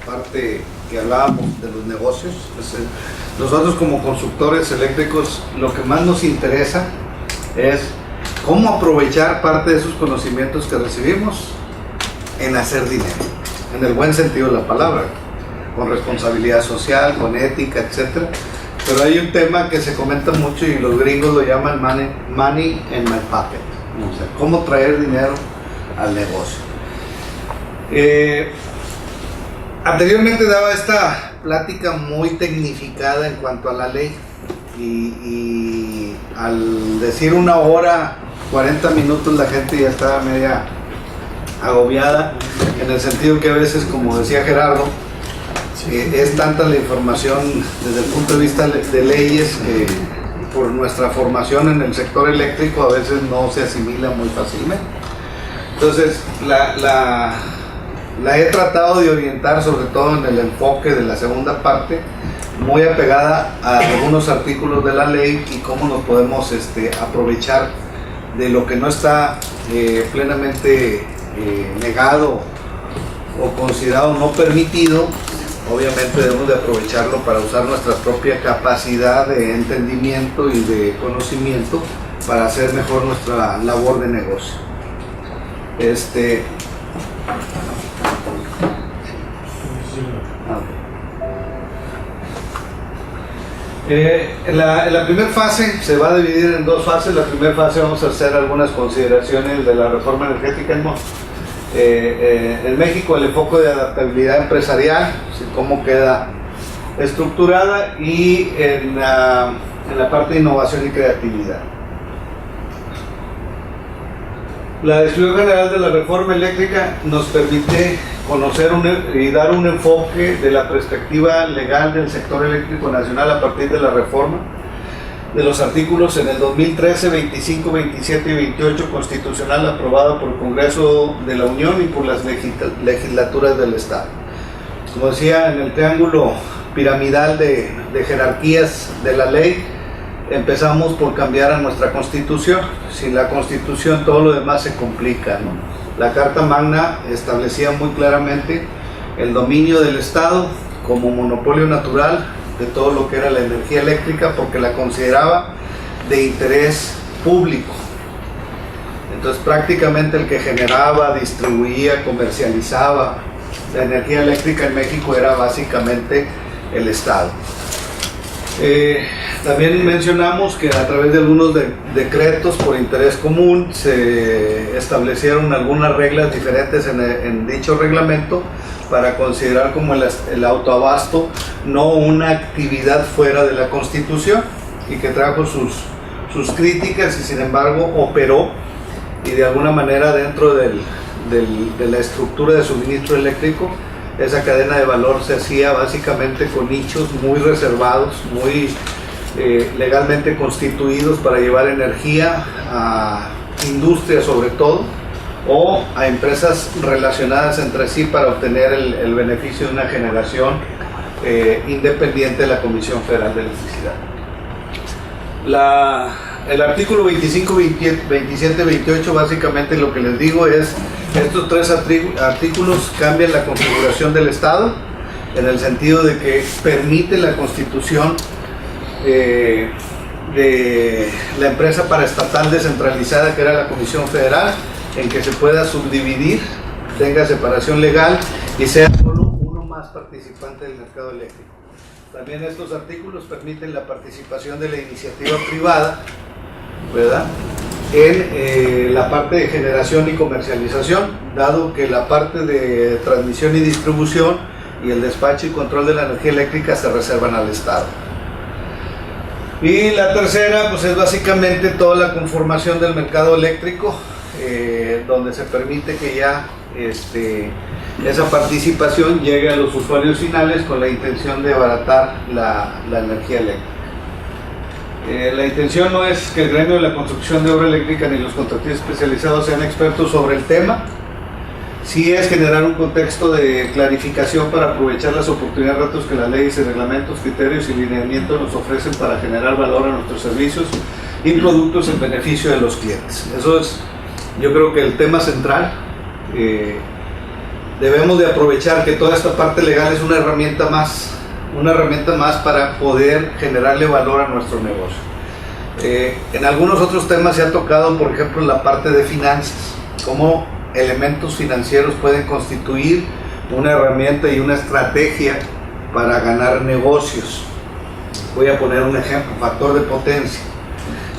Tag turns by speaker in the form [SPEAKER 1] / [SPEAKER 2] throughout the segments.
[SPEAKER 1] parte que hablábamos de los negocios. Nosotros como constructores eléctricos lo que más nos interesa es cómo aprovechar parte de esos conocimientos que recibimos en hacer dinero, en el buen sentido de la palabra, con responsabilidad social, con ética, etc. Pero hay un tema que se comenta mucho y los gringos lo llaman money in my pocket, o sea, cómo traer dinero al negocio. Anteriormente daba esta plática muy tecnificada en cuanto a la ley y al decir 1 hora 40 minutos la gente ya estaba media agobiada, en el sentido que a veces, como decía Gerardo, es tanta la información desde el punto de vista de leyes que por nuestra formación en el sector eléctrico a veces no se asimila muy fácilmente. Entonces la he tratado de orientar sobre todo en el enfoque de la segunda parte, muy apegada a algunos artículos de la ley y cómo nos podemos aprovechar de lo que no está plenamente negado o considerado no permitido. Obviamente debemos de aprovecharlo para usar nuestra propia capacidad de entendimiento y de conocimiento para hacer mejor nuestra labor de negocio. La primera fase se va a dividir en 2 fases. La primera fase vamos a hacer algunas consideraciones de la reforma energética en México, el enfoque de adaptabilidad empresarial, cómo queda estructurada, y en la parte de innovación y creatividad. La descripción general de la reforma eléctrica nos permite conocer y dar un enfoque de la perspectiva legal del sector eléctrico nacional a partir de la reforma, de los artículos en el 2013, 25, 27 y 28 constitucional aprobado por el Congreso de la Unión y por las legislaturas del Estado. Como decía, en el triángulo piramidal de jerarquías de la ley, empezamos por cambiar a nuestra Constitución. Sin la Constitución todo lo demás se complica, ¿no? La Carta Magna establecía muy claramente el dominio del Estado como monopolio natural de todo lo que era la energía eléctrica, porque la consideraba de interés público. Entonces prácticamente el que generaba, distribuía, comercializaba la energía eléctrica en México era básicamente el Estado. También mencionamos que a través de algunos decretos por interés común se establecieron algunas reglas diferentes en dicho reglamento para considerar como el autoabasto no una actividad fuera de la Constitución, y que trajo sus críticas y sin embargo operó, y de alguna manera dentro de la estructura de suministro eléctrico esa cadena de valor se hacía básicamente con nichos muy reservados, muy legalmente constituidos para llevar energía a industrias sobre todo, o a empresas relacionadas entre sí para obtener el beneficio de una generación independiente de la Comisión Federal de Electricidad. El artículo 25, 27, 28, básicamente lo que les digo es, estos 3 artículos cambian la configuración del Estado, en el sentido de que permite la constitución de la empresa paraestatal descentralizada, que era la Comisión Federal, en que se pueda subdividir, tenga separación legal y sea solo uno más participante del mercado eléctrico. También estos artículos permiten la participación de la iniciativa privada, ¿verdad?, en la parte de generación y comercialización, dado que la parte de transmisión y distribución y el despacho y control de la energía eléctrica se reservan al Estado. Y la tercera, pues es básicamente toda la conformación del mercado eléctrico, donde se permite que ya esa participación llegue a los usuarios finales con la intención de abaratar la energía eléctrica. La intención no es que el gremio de la construcción de obra eléctrica ni los contratistas especializados sean expertos sobre el tema. Sí es generar un contexto de clarificación para aprovechar las oportunidades y retos que las leyes y reglamentos, criterios y lineamientos nos ofrecen para generar valor a nuestros servicios y productos en beneficio de los clientes. Eso es, yo creo que el tema central debemos de aprovechar que toda esta parte legal es una herramienta más para poder generarle valor a nuestro negocio. En algunos otros temas se ha tocado, por ejemplo, la parte de finanzas, cómo elementos financieros pueden constituir una herramienta y una estrategia para ganar negocios. Voy a poner un ejemplo: factor de potencia.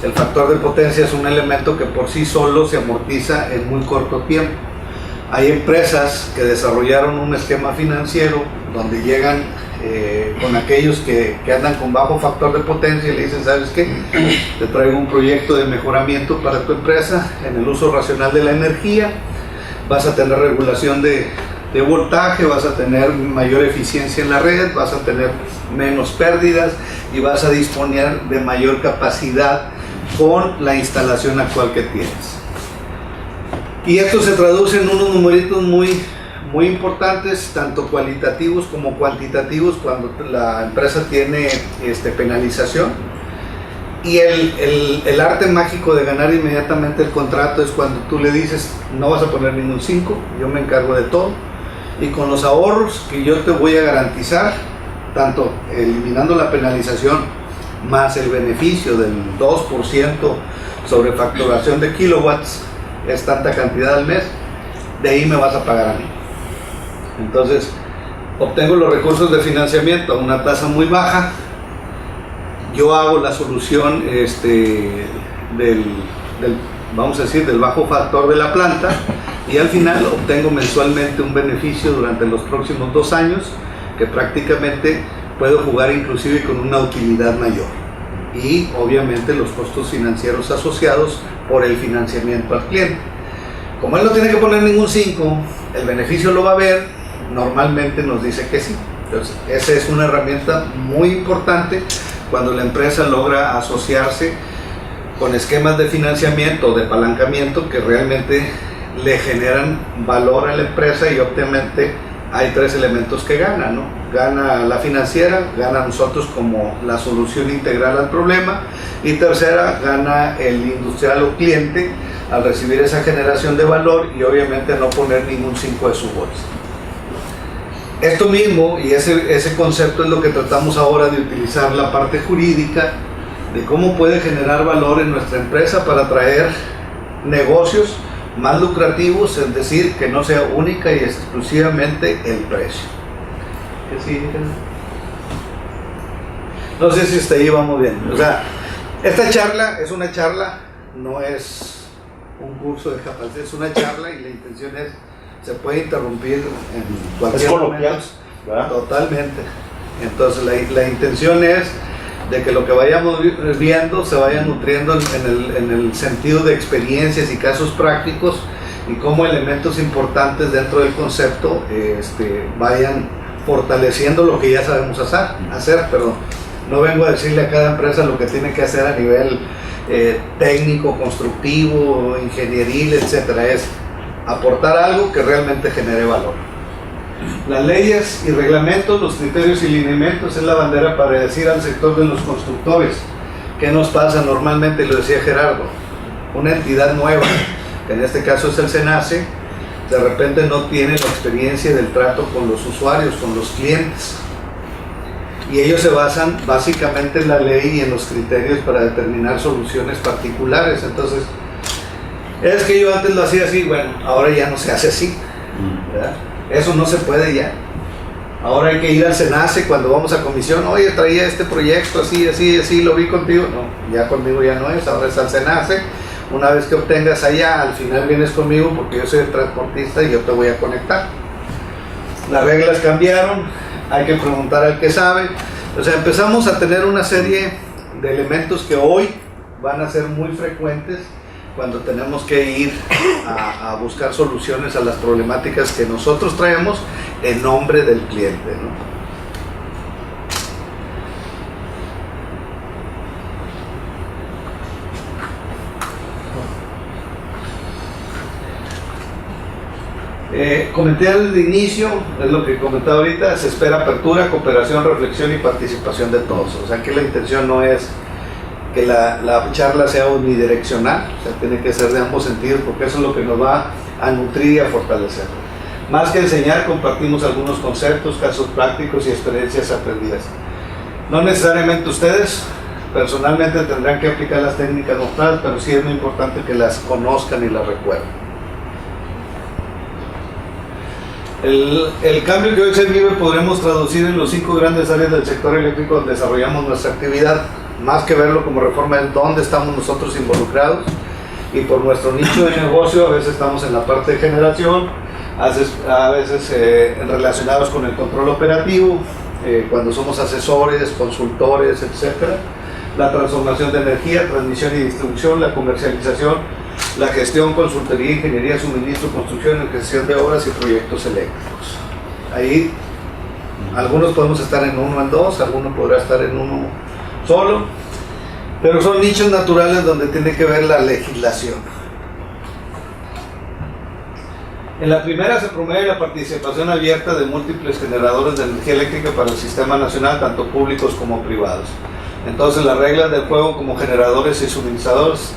[SPEAKER 1] El factor de potencia es un elemento que por sí solo se amortiza en muy corto tiempo. Hay empresas que desarrollaron un esquema financiero donde llegan con aquellos que andan con bajo factor de potencia y le dicen: ¿sabes qué? Te traigo un proyecto de mejoramiento para tu empresa en el uso racional de la energía, vas a tener regulación de voltaje, vas a tener mayor eficiencia en la red, vas a tener menos pérdidas y vas a disponer de mayor capacidad con la instalación actual que tienes. Y esto se traduce en unos numeritos muy importantes, tanto cualitativos como cuantitativos, cuando la empresa tiene penalización. Y el arte mágico de ganar inmediatamente el contrato es cuando tú le dices: no vas a poner ningún 5, yo me encargo de todo, y con los ahorros que yo te voy a garantizar, tanto eliminando la penalización más el beneficio del 2% sobre facturación de kilowatts, es tanta cantidad al mes, de ahí me vas a pagar a mí. Entonces obtengo los recursos de financiamiento a una tasa muy baja, yo hago la solución vamos a decir, del bajo factor de la planta, y al final obtengo mensualmente un beneficio durante los próximos 2 años que prácticamente puedo jugar inclusive con una utilidad mayor, y obviamente los costos financieros asociados por el financiamiento al cliente. Como él no tiene que poner ningún 5, el beneficio lo va a ver, normalmente nos dice que sí. Entonces, esa es una herramienta muy importante cuando la empresa logra asociarse con esquemas de financiamiento o de apalancamiento que realmente le generan valor a la empresa, y obviamente hay 3 elementos que ganan, ¿no? Gana la financiera, gana nosotros como la solución integral al problema, y tercera, gana el industrial o cliente al recibir esa generación de valor y obviamente no poner ningún 5 de su bolsa. Esto mismo y ese concepto es lo que tratamos ahora de utilizar la parte jurídica, de cómo puede generar valor en nuestra empresa para traer negocios más lucrativos, es decir, que no sea única y exclusivamente el precio. ¿Qué sigue? No sé si hasta ahí vamos bien. O sea, esta charla es una charla, no es un curso de capacidad, es una charla, y la intención es, se puede interrumpir en cualquier momento. Totalmente. Entonces la intención es de que lo que vayamos viendo se vaya nutriendo en el sentido de experiencias y casos prácticos, y cómo elementos importantes dentro del concepto vayan fortaleciendo lo que ya sabemos hacer. Pero no vengo a decirle a cada empresa lo que tiene que hacer a nivel técnico, constructivo, ingenieril, etcétera. Es aportar algo que realmente genere valor. Las leyes y reglamentos, los criterios y lineamientos es la bandera para decir al sector de los constructores qué nos pasa normalmente. Lo decía Gerardo, una entidad nueva, que en este caso es el SENACE, de repente no tiene la experiencia del trato con los usuarios, con los clientes, y ellos se basan básicamente en la ley y en los criterios para determinar soluciones particulares. Entonces, es que yo antes lo hacía así, bueno, ahora ya no se hace así, ¿verdad? Eso no se puede ya. Ahora hay que ir al SENACE cuando vamos a comisión: oye, traía este proyecto así, lo vi contigo. No, ya conmigo ya no es, ahora es al SENACE. Una vez que obtengas allá, al final vienes conmigo porque yo soy el transportista y yo te voy a conectar. Las reglas cambiaron, hay que preguntar al que sabe. O sea, empezamos a tener una serie de elementos que hoy van a ser muy frecuentes cuando tenemos que ir a buscar soluciones a las problemáticas que nosotros traemos en nombre del cliente, ¿no? Comenté al inicio, es lo que comentaba ahorita, se espera apertura, cooperación, reflexión y participación de todos. O sea, que la intención no es que la charla sea unidireccional, o sea, tiene que ser de ambos sentidos, porque eso es lo que nos va a nutrir y a fortalecer. Más que enseñar, compartimos algunos conceptos, casos prácticos y experiencias aprendidas. No necesariamente ustedes personalmente tendrán que aplicar las técnicas mostradas, pero sí es muy importante que las conozcan y las recuerden. El cambio que hoy se vive podremos traducir en los 5 grandes áreas del sector eléctrico donde desarrollamos nuestra actividad. Más que verlo como reforma, es dónde estamos nosotros involucrados, y por nuestro nicho de negocio a veces estamos en la parte de generación, a veces relacionados con el control operativo, cuando somos asesores, consultores, etc. La transformación de energía, transmisión y distribución, la comercialización, la gestión, consultoría, ingeniería, suministro, construcción, gestión de obras y proyectos eléctricos. Ahí algunos podemos estar en uno, en dos, algunos podrá estar en uno solo, pero son nichos naturales donde tiene que ver la legislación. En la primera se promueve la participación abierta de múltiples generadores de energía eléctrica para el sistema nacional, tanto públicos como privados. Entonces las reglas del juego como generadores y suministradores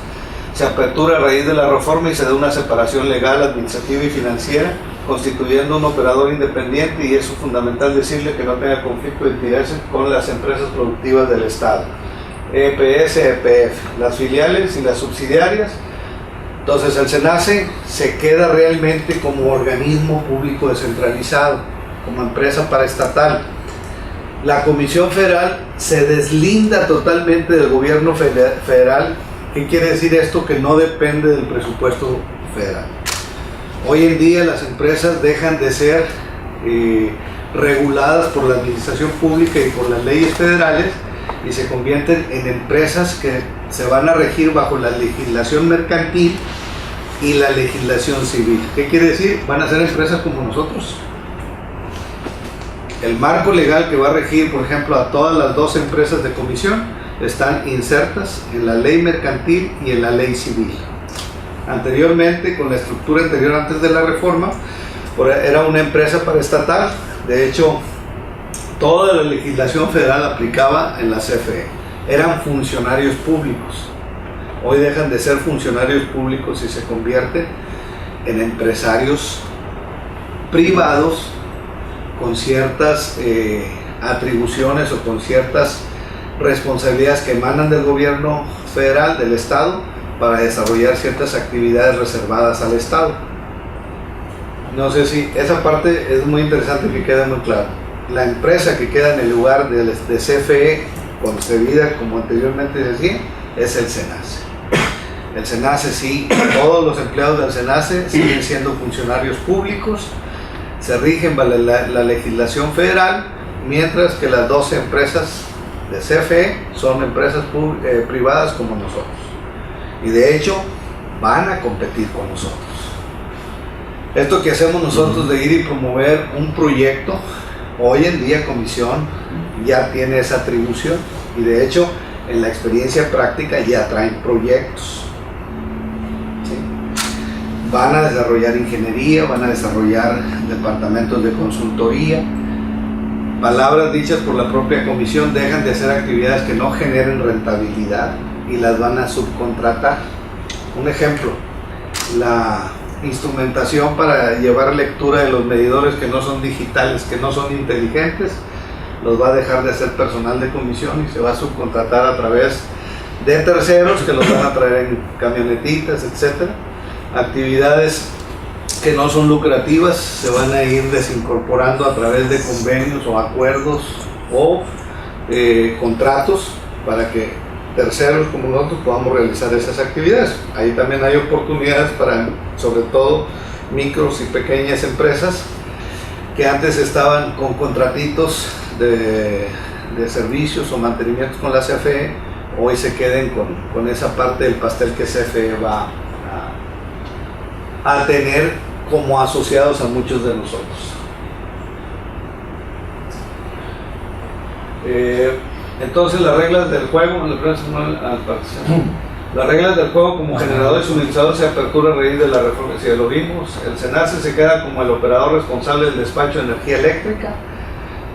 [SPEAKER 1] se apertura a raíz de la reforma y se da una separación legal, administrativa y financiera, constituyendo un operador independiente, y es fundamental decirle que no tenga conflicto de intereses con las empresas productivas del Estado, EPS, EPF, las filiales y las subsidiarias. Entonces el SENACE se queda realmente como organismo público descentralizado, como empresa paraestatal. La Comisión Federal se deslinda totalmente del gobierno federal. ¿Qué quiere decir esto? Que no depende del presupuesto federal. Hoy en día las empresas dejan de ser reguladas por la administración pública y por las leyes federales y se convierten en empresas que se van a regir bajo la legislación mercantil y la legislación civil. ¿Qué quiere decir? Van a ser empresas como nosotros. El marco legal que va a regir, por ejemplo, a todas las 2 empresas de comisión están insertas en la ley mercantil y en la ley civil. Anteriormente, con la estructura anterior antes de la reforma, era una empresa paraestatal. De hecho, toda la legislación federal aplicaba en la CFE. Eran funcionarios públicos. Hoy dejan de ser funcionarios públicos y se convierten en empresarios privados con ciertas atribuciones o con ciertas responsabilidades que emanan del gobierno federal, del Estado, para desarrollar ciertas actividades reservadas al Estado. No sé si esa parte es muy interesante que quede muy claro. La empresa que queda en el lugar de CFE concebida, como anteriormente decía, es el SENACE. El SENACE sí, todos los empleados del SENACE siguen siendo funcionarios públicos, se rigen bajo la legislación federal, mientras que las 12 empresas de CFE son empresas privadas como nosotros, y de hecho van a competir con nosotros. Esto que hacemos nosotros de ir y promover un proyecto, hoy en día Comisión ya tiene esa atribución, y de hecho en la experiencia práctica ya traen proyectos. ¿Sí? Van a desarrollar ingeniería, van a desarrollar departamentos de consultoría. Palabras dichas por la propia comisión, dejan de hacer actividades que no generen rentabilidad y las van a subcontratar. Un ejemplo, la instrumentación para llevar lectura de los medidores que no son digitales, que no son inteligentes, los va a dejar de hacer personal de comisión y se va a subcontratar a través de terceros que los van a traer en camionetitas, etc. Actividades que no son lucrativas se van a ir desincorporando a través de convenios o acuerdos o contratos para que terceros como nosotros podamos realizar esas actividades. Ahí también hay oportunidades para, sobre todo, micros y pequeñas empresas que antes estaban con contratitos de servicios o mantenimientos con la CFE, hoy se queden con esa parte del pastel que CFE va a tener como asociados a muchos de nosotros. Entonces las reglas del juego, las reglas del juego como generador y suministrador se apertura a raíz de la reforma, si lo vimos. El SENACE se queda como el operador responsable del despacho de energía eléctrica.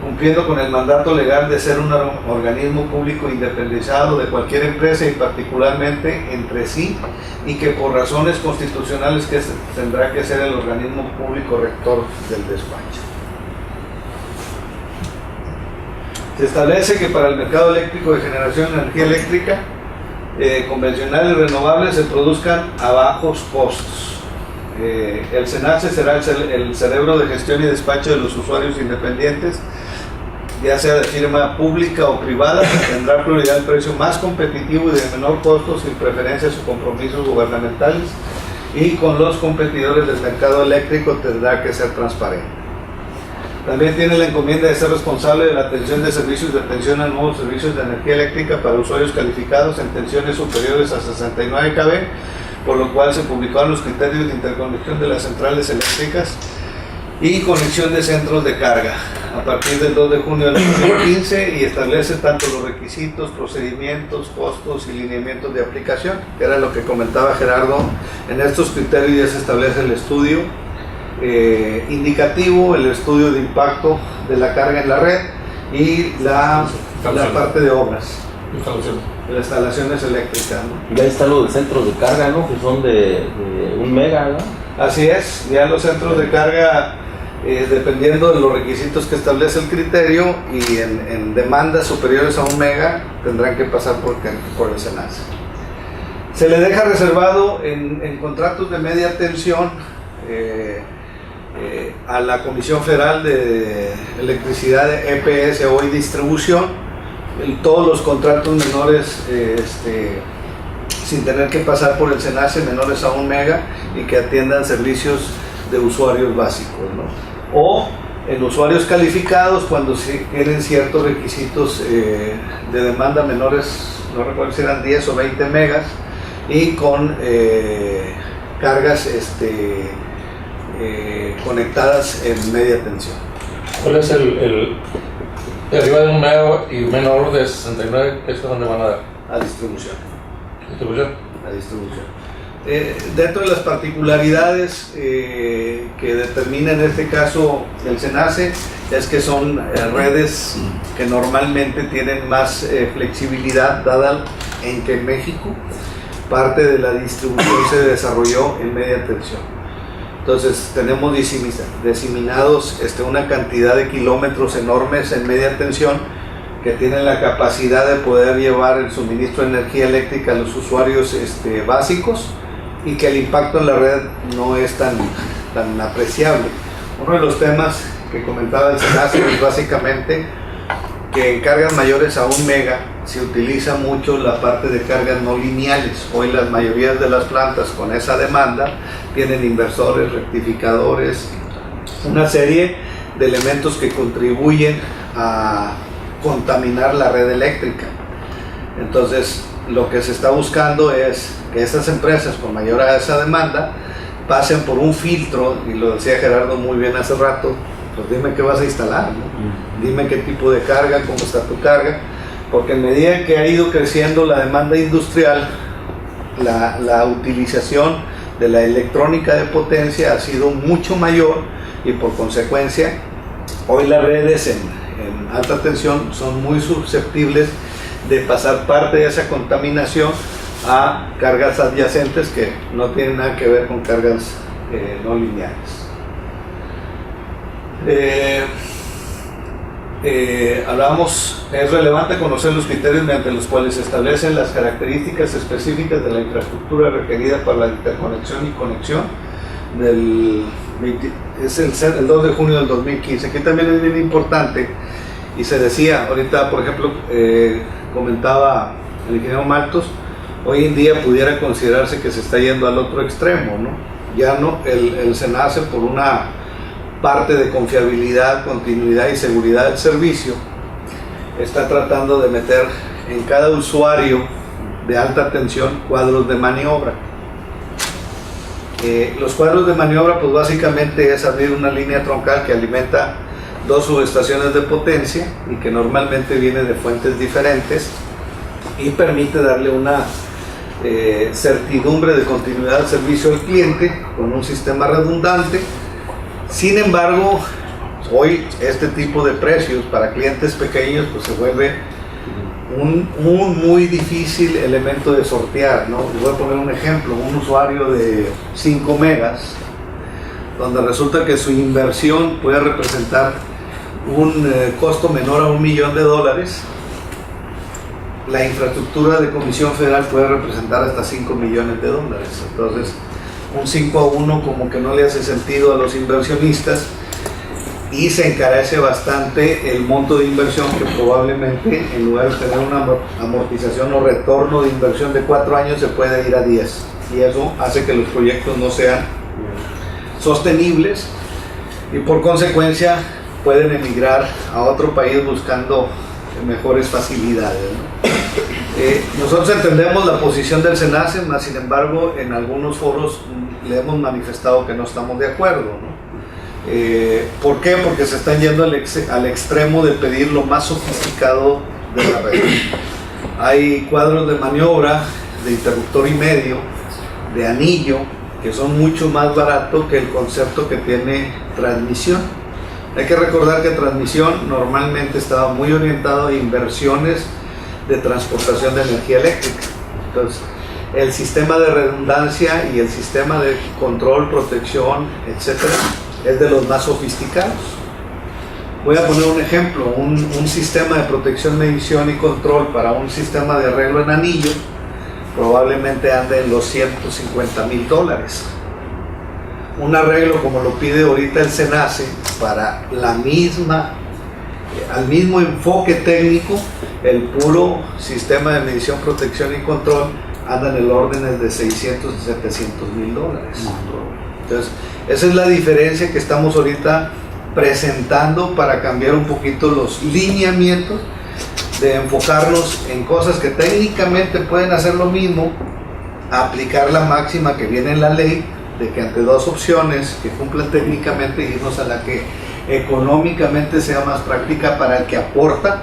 [SPEAKER 1] cumpliendo con el mandato legal de ser un organismo público independizado de cualquier empresa y particularmente entre sí, y que por razones constitucionales tendrá que ser el organismo público rector del despacho. Se establece que para el mercado eléctrico de generación de energía eléctrica convencional y renovable se produzcan a bajos costos. El SENACE será el cerebro de gestión y despacho de los usuarios independientes, ya sea de firma pública o privada, que tendrá prioridad el precio más competitivo y de menor costo sin preferencias o compromisos gubernamentales, y con los competidores del mercado eléctrico tendrá que ser transparente. También tiene la encomienda de ser responsable de la atención de servicios de atención a nuevos servicios de energía eléctrica para usuarios calificados en tensiones superiores a 69 kV, por lo cual se publicaron los criterios de interconexión de las centrales eléctricas y conexión de centros de carga a partir del 2 de junio del 2015, y establece tanto los requisitos, procedimientos, costos y lineamientos de aplicación, que era lo que comentaba Gerardo. En estos criterios ya se establece el estudio indicativo, el estudio de impacto de la carga en la red y la parte de obras, de las instalaciones eléctricas, ¿no?
[SPEAKER 2] Ya está lo de centros de carga, ¿no? Que son de 1 mega, ¿no?
[SPEAKER 1] Así es, ya los centros de carga, dependiendo de los requisitos que establece el criterio, y en demandas superiores a 1 mega tendrán que pasar por el SENACE. Se le deja reservado en contratos de media tensión a la Comisión Federal de Electricidad, de EPS, hoy distribución, todos los contratos menores sin tener que pasar por el SENACE, menores a 1 mega, y que atiendan servicios de usuarios básicos, ¿no? O en usuarios calificados cuando tienen ciertos requisitos de demanda menores, no recuerdo si eran 10 o 20 megas, y con cargas conectadas en media tensión.
[SPEAKER 3] ¿Cuál es el arriba de 1 mega y menor de 69? ¿Esto dónde van a dar?
[SPEAKER 1] A distribución.
[SPEAKER 3] ¿Distribución?
[SPEAKER 1] A distribución. Dentro de las particularidades que determina en este caso el SENACE, es que son redes que normalmente tienen más flexibilidad, dada en que en México parte de la distribución se desarrolló en media tensión. Entonces tenemos diseminados una cantidad de kilómetros enormes en media tensión que tienen la capacidad de poder llevar el suministro de energía eléctrica a los usuarios básicos, y que el impacto en la red no es tan apreciable. Uno de los temas que comentaba el SENACE es básicamente que en cargas mayores a 1 mega se utiliza mucho la parte de cargas no lineales. Hoy las mayorías de las plantas con esa demanda tienen inversores, rectificadores, una serie de elementos que contribuyen a contaminar la red eléctrica. Entonces, lo que se está buscando es que estas empresas con mayor a esa demanda pasen por un filtro, y lo decía Gerardo muy bien hace rato, pues dime qué vas a instalar, ¿no? Dime qué tipo de carga, cómo está tu carga, porque en medida que ha ido creciendo la demanda industrial, la utilización de la electrónica de potencia ha sido mucho mayor, y por consecuencia hoy las redes en alta tensión son muy susceptibles de pasar parte de esa contaminación a cargas adyacentes que no tienen nada que ver con cargas no lineales. Hablamos, es relevante conocer los criterios mediante los cuales se establecen las características específicas de la infraestructura requerida para la interconexión y conexión el 2 de junio del 2015, que también es bien importante. Y se decía, ahorita por ejemplo, comentaba el ingeniero Maltos, hoy en día pudiera considerarse que se está yendo al otro extremo, ¿no? Ya no, el SENACE, por una parte de confiabilidad, continuidad y seguridad del servicio, está tratando de meter en cada usuario de alta tensión cuadros de maniobra. Los cuadros de maniobra, pues básicamente es abrir una línea troncal que alimenta 2 subestaciones de potencia y que normalmente viene de fuentes diferentes, y permite darle una certidumbre de continuidad del servicio al cliente con un sistema redundante. Sin embargo, Hoy este tipo de precios para clientes pequeños pues se vuelve un muy difícil elemento de sortear, ¿no? Voy a poner un ejemplo, un usuario de 5 megas, donde resulta que su inversión puede representar un costo menor a $1 millón, la infraestructura de Comisión Federal puede representar hasta $5 millones. Entonces, un 5-1 como que no le hace sentido a los inversionistas y se encarece bastante el monto de inversión, que probablemente en lugar de tener una amortización o retorno de inversión de 4 años se puede ir a 10, y eso hace que los proyectos no sean sostenibles y por consecuencia pueden emigrar a otro país buscando mejores facilidades, ¿no? Nosotros entendemos la posición del SENACE, mas sin embargo en algunos foros le hemos manifestado que no estamos de acuerdo, ¿no? ¿Por qué? Porque se están yendo al extremo de pedir lo más sofisticado de la red. Hay cuadros de maniobra de interruptor y medio, de anillo, que son mucho más baratos que el concepto que tiene transmisión. Hay que recordar que transmisión normalmente estaba muy orientado a inversiones de transportación de energía eléctrica. Entonces, el sistema de redundancia y el sistema de control, protección, etcétera, es de los más sofisticados. Voy a poner un ejemplo, un sistema de protección, medición y control para un sistema de arreglo en anillo probablemente ande en los $150,000. Un arreglo como lo pide ahorita el SENACE para al mismo enfoque técnico, el puro sistema de medición, protección y control anda en el orden de $600,000 y $700,000. Entonces, esa es la diferencia que estamos ahorita presentando para cambiar un poquito los lineamientos, de enfocarnos en cosas que técnicamente pueden hacer lo mismo, aplicar la máxima que viene en la ley, de que ante dos opciones que cumplan técnicamente, irnos a la que económicamente sea más práctica para el que aporta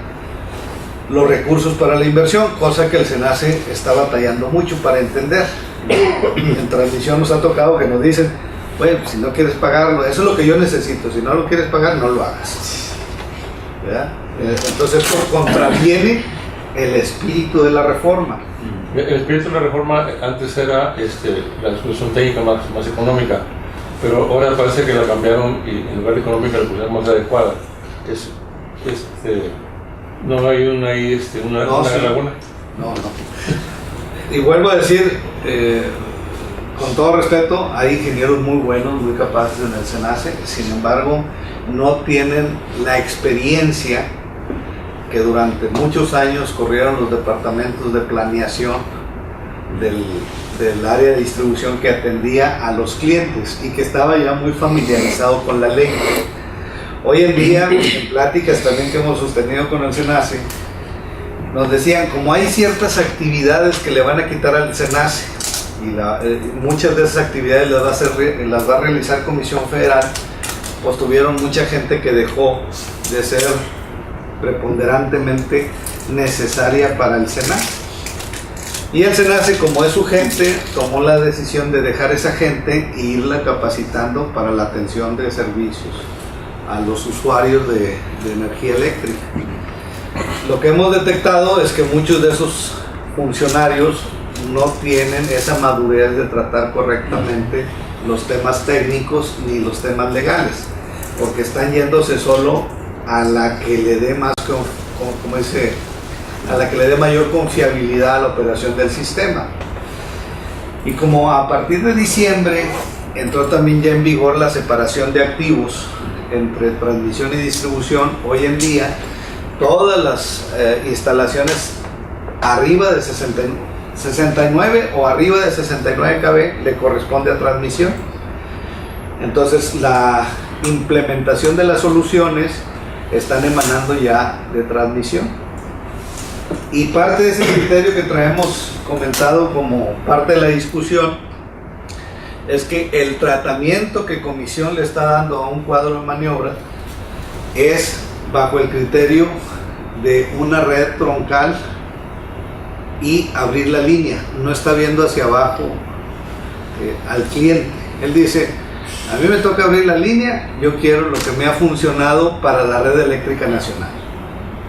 [SPEAKER 1] los recursos para la inversión, cosa que el SENACE está batallando mucho para entender. En transmisión nos ha tocado que nos dicen, bueno, si no quieres pagarlo, eso es lo que yo necesito, si no lo quieres pagar, no lo hagas, ¿verdad? Entonces esto contraviene el espíritu de la reforma.
[SPEAKER 3] El espíritu de la reforma antes era la solución técnica más económica, pero ahora parece que la cambiaron y en lugar de económica la pusieron más adecuada. No hay una laguna.
[SPEAKER 1] No. Y vuelvo a decir, con todo respeto, hay ingenieros muy buenos, muy capaces en el SENACE, sin embargo, no tienen la experiencia que durante muchos años corrieron los departamentos de planeación del área de distribución que atendía a los clientes y que estaba ya muy familiarizado con la ley. Hoy en día, en pláticas también que hemos sostenido con el SENACE, nos decían, como hay ciertas actividades que le van a quitar al SENACE y muchas de esas actividades las va a realizar Comisión Federal, pues tuvieron mucha gente que dejó de ser preponderantemente necesaria para el SENACE. Y el SENACE, como es su gente, tomó la decisión de dejar esa gente e irla capacitando para la atención de servicios a los usuarios de energía eléctrica. Lo que hemos detectado es que muchos de esos funcionarios no tienen esa madurez de tratar correctamente los temas técnicos ni los temas legales, porque están yéndose solo a la que le dé más, a la que le dé mayor confiabilidad a la operación del sistema. Y como a partir de diciembre entró también ya en vigor la separación de activos entre transmisión y distribución, hoy en día todas las instalaciones arriba de 69 o arriba de 69 kV le corresponde a transmisión. Entonces la implementación de las soluciones están emanando ya de transmisión, y parte de ese criterio que traemos comentado como parte de la discusión es que el tratamiento que Comisión le está dando a un cuadro de maniobra es bajo el criterio de una red troncal y abrir la línea, no está viendo hacia abajo al cliente. Él dice, A mí me toca abrir la línea, yo quiero lo que me ha funcionado para la red eléctrica nacional,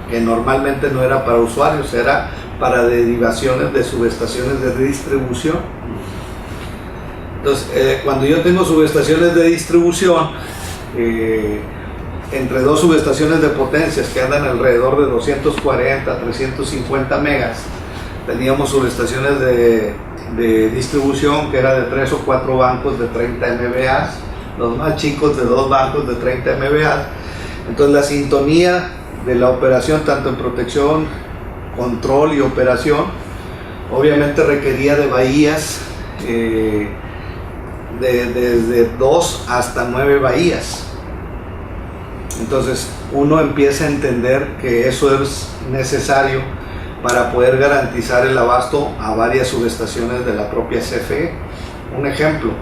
[SPEAKER 1] que normalmente no era para usuarios, era para derivaciones de subestaciones de distribución. Entonces, cuando yo tengo subestaciones de distribución, entre dos subestaciones de potencias que andan alrededor de 240, 350 megas, teníamos subestaciones de distribución que era de 3 o 4 bancos de 30 MVA, los más chicos de 2 bancos de 30 MVA. Entonces la sintonía de la operación, tanto en protección, control y operación, obviamente requería de bahías desde 2 hasta 9 bahías. Entonces uno empieza a entender que eso es necesario para poder garantizar el abasto a varias subestaciones de la propia CFE. Un ejemplo,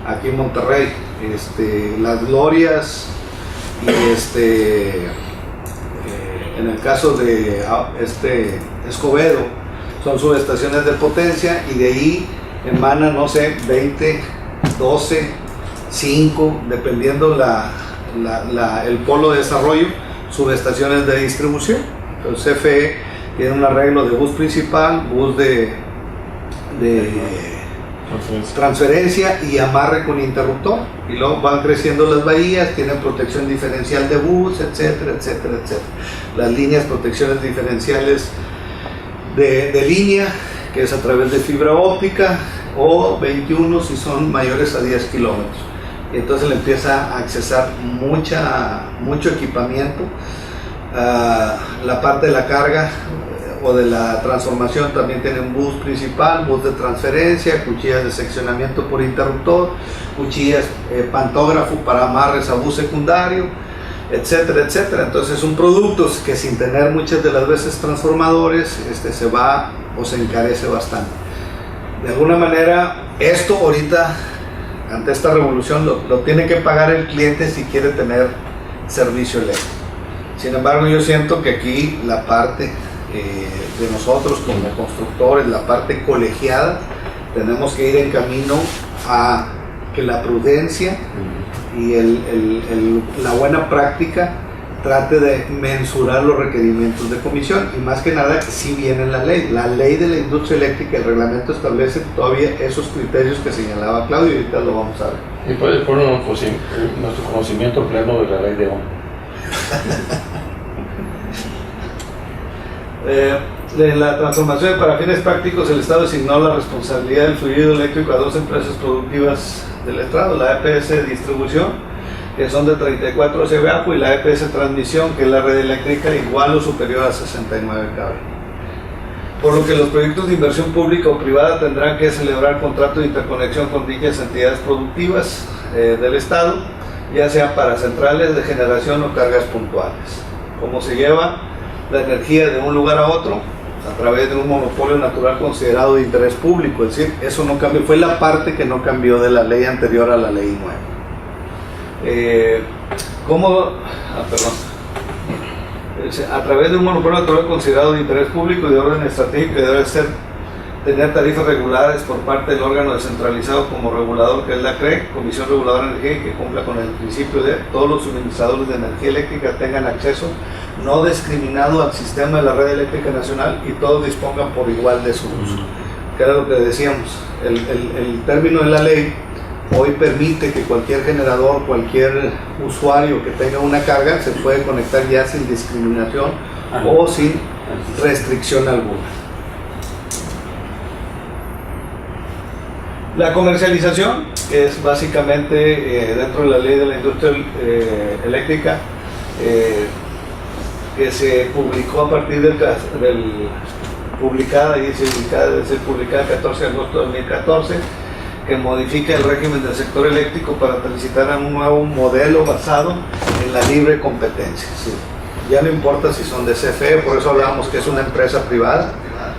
[SPEAKER 1] aquí en Monterrey, Las Glorias y en el caso de Escobedo, son subestaciones de potencia y de ahí emanan, no sé, 20, 12, 5, dependiendo el polo de desarrollo, subestaciones de distribución. Entonces CFE tiene un arreglo de bus principal, bus de transferencia y amarre con interruptor, y luego van creciendo las bahías, tienen protección diferencial de bus, etcétera, etcétera, etcétera. Las líneas, protecciones diferenciales de línea, que es a través de fibra óptica, o 21 si son mayores a 10 kilómetros. Y entonces le empieza a accesar mucho equipamiento. La parte de la carga o de la transformación también tienen bus principal, bus de transferencia, cuchillas de seccionamiento por interruptor, cuchillas pantógrafo para amarres a bus secundario, etcétera, etcétera. Entonces son productos que sin tener muchas de las veces transformadores se va o se encarece bastante. De alguna manera esto ahorita, ante esta revolución, lo tiene que pagar el cliente si quiere tener servicio eléctrico. Sin embargo, yo siento que aquí la parte de nosotros como constructores, la parte colegiada, tenemos que ir en camino a que la prudencia y la buena práctica trate de mensurar los requerimientos de comisión, y más que nada que sí viene la ley de la industria eléctrica, el reglamento establece todavía esos criterios que señalaba Claudio, y ahorita lo vamos a ver.
[SPEAKER 3] Y puede poner nuestro conocimiento pleno de la ley de OM.
[SPEAKER 1] En la transformación para fines prácticos, el Estado asignó la responsabilidad del fluido eléctrico a 2 empresas productivas del Estado, la EPS Distribución, que son de 34 CBAPO, y la EPS Transmisión, que es la red eléctrica igual o superior a 69 kV. Por lo que los proyectos de inversión pública o privada tendrán que celebrar contrato de interconexión con dichas entidades productivas del Estado, ya sea para centrales de generación o cargas puntuales. Como se lleva la energía de un lugar a otro a través de un monopolio natural considerado de interés público, es decir, eso no cambió, fue la parte que no cambió de la ley anterior a la ley nueva. A través de un monopolio natural considerado de interés público y de orden estratégico, que debe tener tarifas reguladas por parte del órgano descentralizado como regulador, que es la CRE, Comisión Reguladora de Energía, y que cumpla con el principio de todos los suministradores de energía eléctrica tengan acceso no discriminado al sistema de la red eléctrica nacional y todos dispongan por igual de su uso. Que era lo que decíamos, el término de la ley hoy permite que cualquier generador, cualquier usuario que tenga una carga se puede conectar ya sin discriminación o sin restricción alguna. La comercialización es básicamente dentro de la ley de la industria eléctrica, que se publicó a partir publicada el 14 de agosto de 2014, que modifica el régimen del sector eléctrico para transitar a un nuevo modelo basado en la libre competencia. Sí. Ya no importa si son de CFE, por eso hablábamos que es una empresa privada,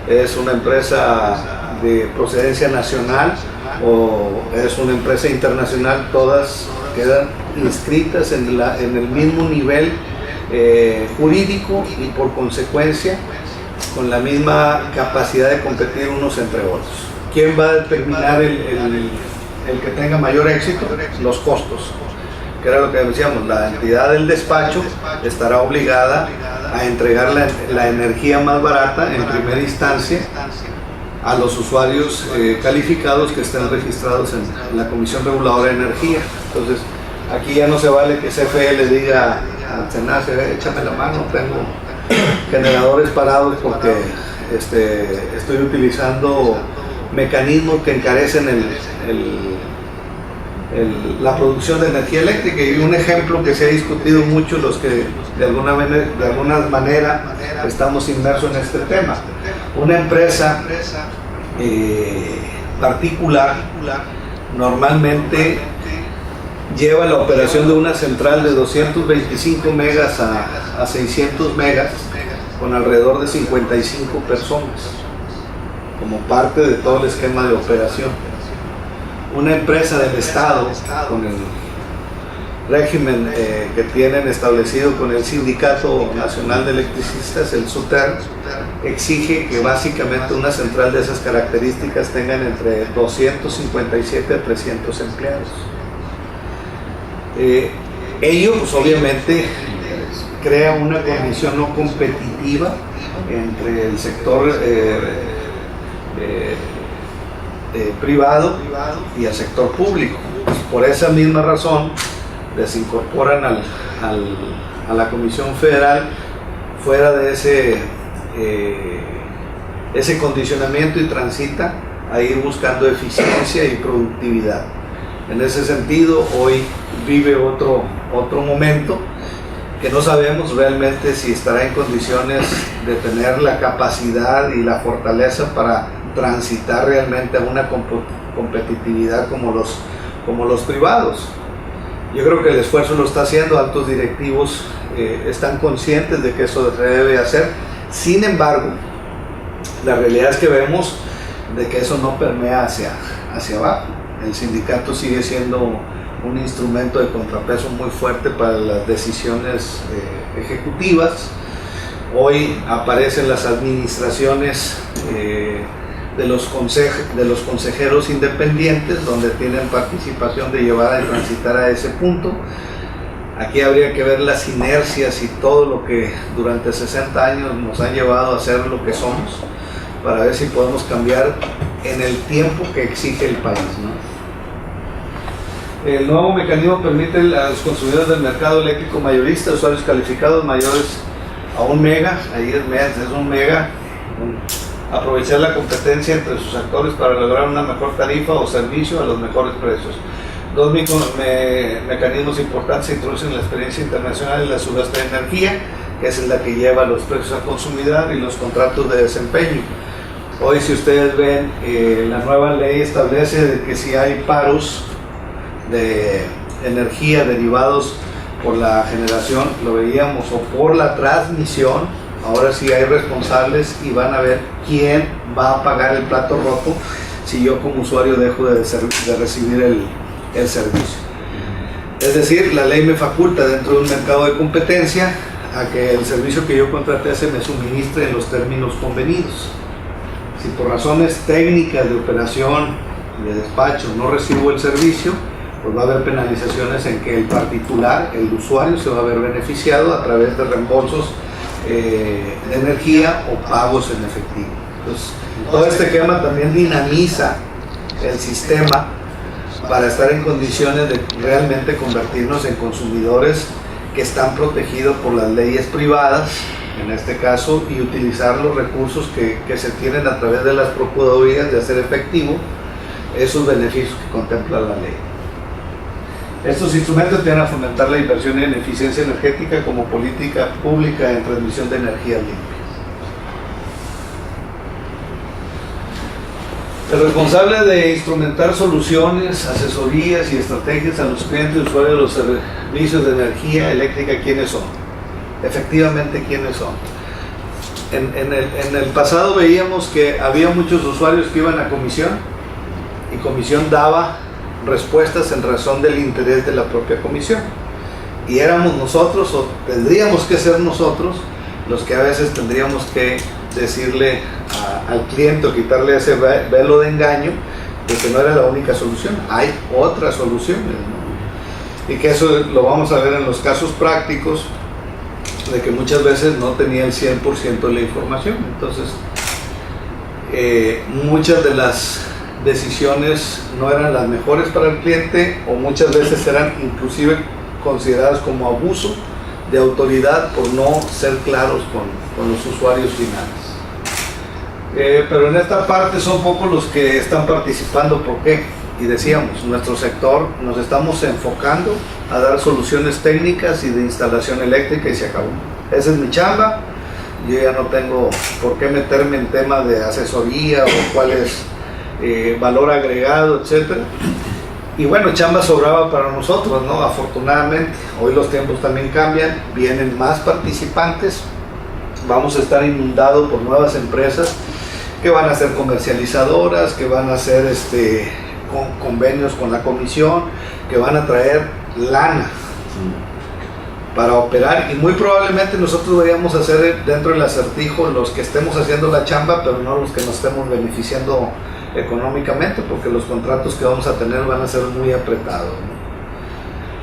[SPEAKER 1] es una empresa de procedencia nacional o es una empresa internacional, todas quedan inscritas en el mismo nivel jurídico y por consecuencia con la misma capacidad de competir unos entre otros. ¿Quién va a determinar el el que tenga mayor éxito, los costos, que era lo que decíamos, la entidad del despacho estará obligada a entregar la energía más barata en primera instancia a los usuarios calificados que estén registrados en la Comisión Reguladora de Energía. Entonces, aquí ya no se vale que CFE le diga al SENACE, échame la mano, tengo generadores parados porque estoy utilizando mecanismos que encarecen la producción de energía eléctrica. Y un ejemplo que se ha discutido mucho, los que de alguna manera estamos inmersos en este tema: una empresa particular normalmente lleva la operación de una central de 225 megas a 600 megas con alrededor de 55 personas como parte de todo el esquema de operación. Una empresa del Estado, con el régimen que tienen establecido con el Sindicato Nacional de Electricistas, el SUTER, exige que básicamente una central de esas características tengan entre 257 a 300 empleados. Ello, pues obviamente, crea una condición no competitiva entre el sector privado y el sector público. Pues por esa misma razón desincorporan a la Comisión Federal fuera de ese condicionamiento y transita a ir buscando eficiencia y productividad. En ese sentido, hoy vive otro momento que no sabemos realmente si estará en condiciones de tener la capacidad y la fortaleza para transitar realmente a una competitividad como los privados. Yo creo que el esfuerzo lo está haciendo, altos directivos están conscientes de que eso se debe hacer. Sin embargo, la realidad es que vemos de que eso no permea hacia abajo. El sindicato sigue siendo un instrumento de contrapeso muy fuerte para las decisiones ejecutivas. Hoy aparecen las administraciones de los consejeros independientes, donde tienen participación de llevar y transitar a ese punto. Aquí habría que ver las inercias y todo lo que durante 60 años nos han llevado a ser lo que somos, para ver si podemos cambiar en el tiempo que exige el país, ¿no? El nuevo mecanismo permite a los consumidores del mercado eléctrico mayorista, usuarios calificados mayores a 1 mega, ahí es 1 mega, aprovechar la competencia entre sus actores para lograr una mejor tarifa o servicio a los mejores precios. Dos mecanismos importantes se introducen en la experiencia internacional en la subasta de energía, que es la que lleva los precios al consumidor, y los contratos de desempeño. Hoy, si ustedes ven, la nueva ley establece de que si hay paros de energía derivados por la generación, lo veíamos, o por la transmisión, ahora sí hay responsables y van a ver quién va a pagar el plato roto si yo como usuario dejo de recibir el servicio. Es decir, la ley me faculta dentro de un mercado de competencia a que el servicio que yo contraté se me suministre en los términos convenidos. Si por razones técnicas de operación y de despacho no recibo el servicio, pues va a haber penalizaciones en que el particular, el usuario, se va a ver beneficiado a través de reembolsos de energía o pagos en efectivo. Entonces, todo este tema también dinamiza el sistema para estar en condiciones de realmente convertirnos en consumidores que están protegidos por las leyes privadas, en este caso, y utilizar los recursos que se tienen a través de las procuradurías de hacer efectivo esos beneficios que contempla la ley. Estos instrumentos tienen a fomentar la inversión en eficiencia energética como política pública en transmisión de energía limpia. El responsable de instrumentar soluciones, asesorías y estrategias a los clientes y usuarios de los servicios de energía eléctrica, ¿quiénes son? Efectivamente, ¿quiénes son? En el pasado veíamos que había muchos usuarios que iban a comisión, y comisión daba respuestas en razón del interés de la propia comisión, y éramos nosotros, o tendríamos que ser nosotros, los que a veces tendríamos que decirle al cliente, o quitarle ese velo de engaño de que no era la única solución, hay otras soluciones, ¿no? Y que eso lo vamos a ver en los casos prácticos, de que muchas veces no tenía el 100% de la información. Entonces, muchas de las decisiones no eran las mejores para el cliente, o muchas veces eran inclusive consideradas como abuso de autoridad por no ser claros con los usuarios finales. Pero en esta parte son pocos los que están participando. ¿Por qué? Y decíamos, nuestro sector nos estamos enfocando a dar soluciones técnicas y de instalación eléctrica, y se acabó. Esa es mi chamba. Yo ya no tengo por qué meterme en temas de asesoría o cuál es valor agregado, etcétera. Y bueno, chamba sobraba para nosotros, ¿no? Afortunadamente, hoy los tiempos también cambian, vienen más participantes, vamos a estar inundados por nuevas empresas que van a ser comercializadoras, que van a hacer convenios con la comisión, que van a traer lana para operar, y muy probablemente nosotros deberíamos hacer dentro del acertijo los que estemos haciendo la chamba, pero no los que nos estemos beneficiando económicamente, porque los contratos que vamos a tener van a ser muy apretados, ¿no?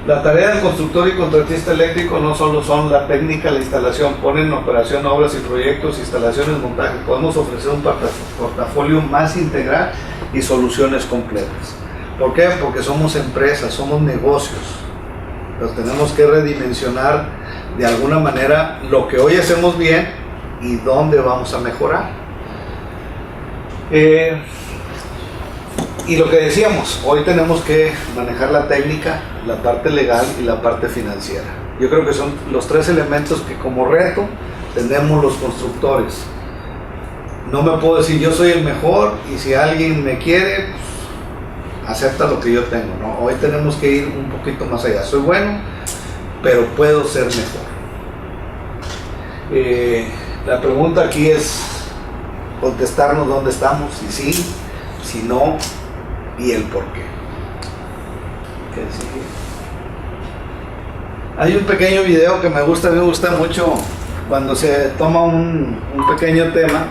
[SPEAKER 1] La tarea del constructor y contratista eléctrico no solo son la técnica, la instalación, ponen en operación obras y proyectos, instalaciones, montaje. Podemos ofrecer un portafolio más integral y soluciones completas. ¿Por qué? Porque somos empresas, somos negocios. Pero tenemos que redimensionar de alguna manera lo que hoy hacemos bien y dónde vamos a mejorar. Y lo que decíamos, hoy tenemos que manejar la técnica, la parte legal y la parte financiera. Yo creo que son los tres elementos que como reto tenemos los constructores. No me puedo decir yo soy el mejor y si alguien me quiere, pues, acepta lo que yo tengo, ¿no? Hoy tenemos que ir un poquito más allá. Soy bueno, pero puedo ser mejor. La pregunta aquí es contestarnos dónde estamos, si sí, si no, y el por qué. ¿Qué sigue? Hay un pequeño video que me gusta mucho cuando se toma un pequeño tema.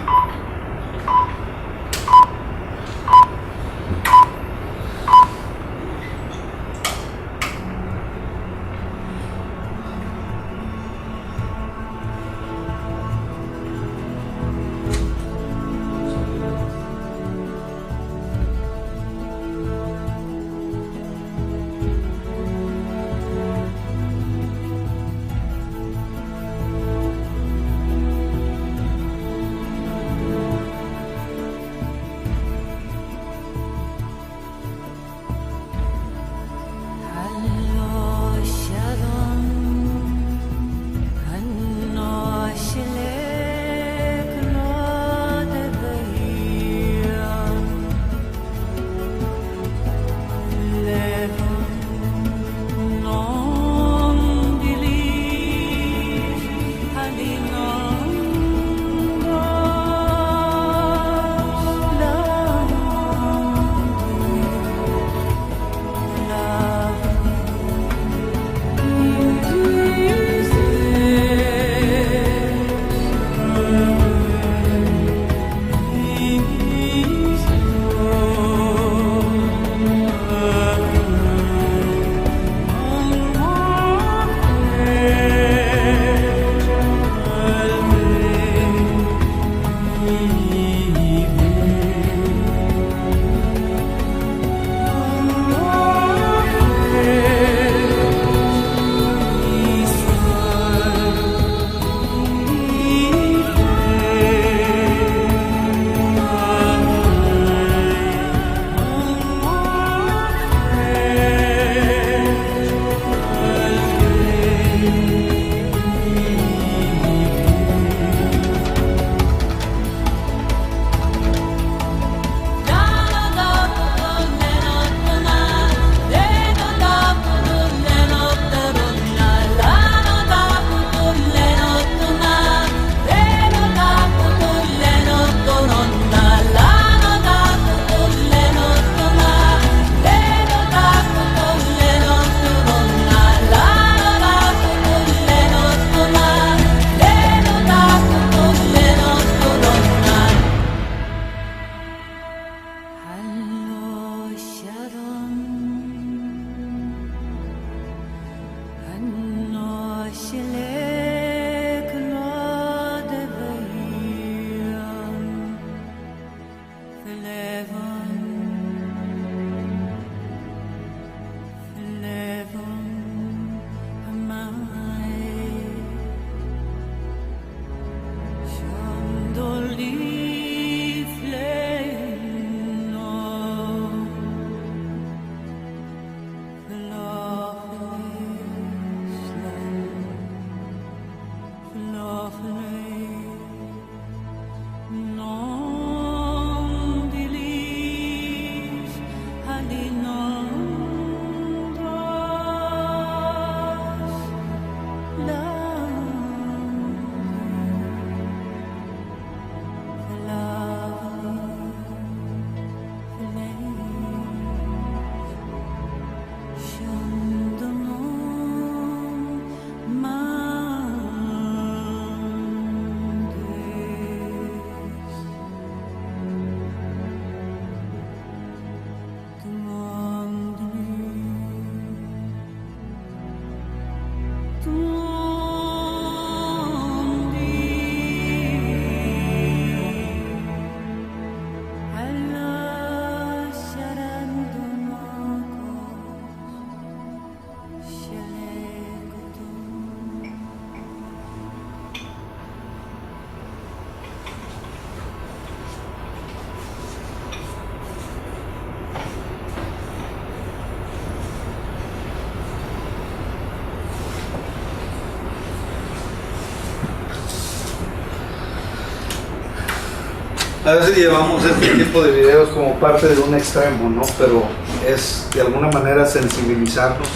[SPEAKER 1] A veces llevamos este tipo de videos como parte de un extremo, ¿no? Pero es de alguna manera sensibilizarnos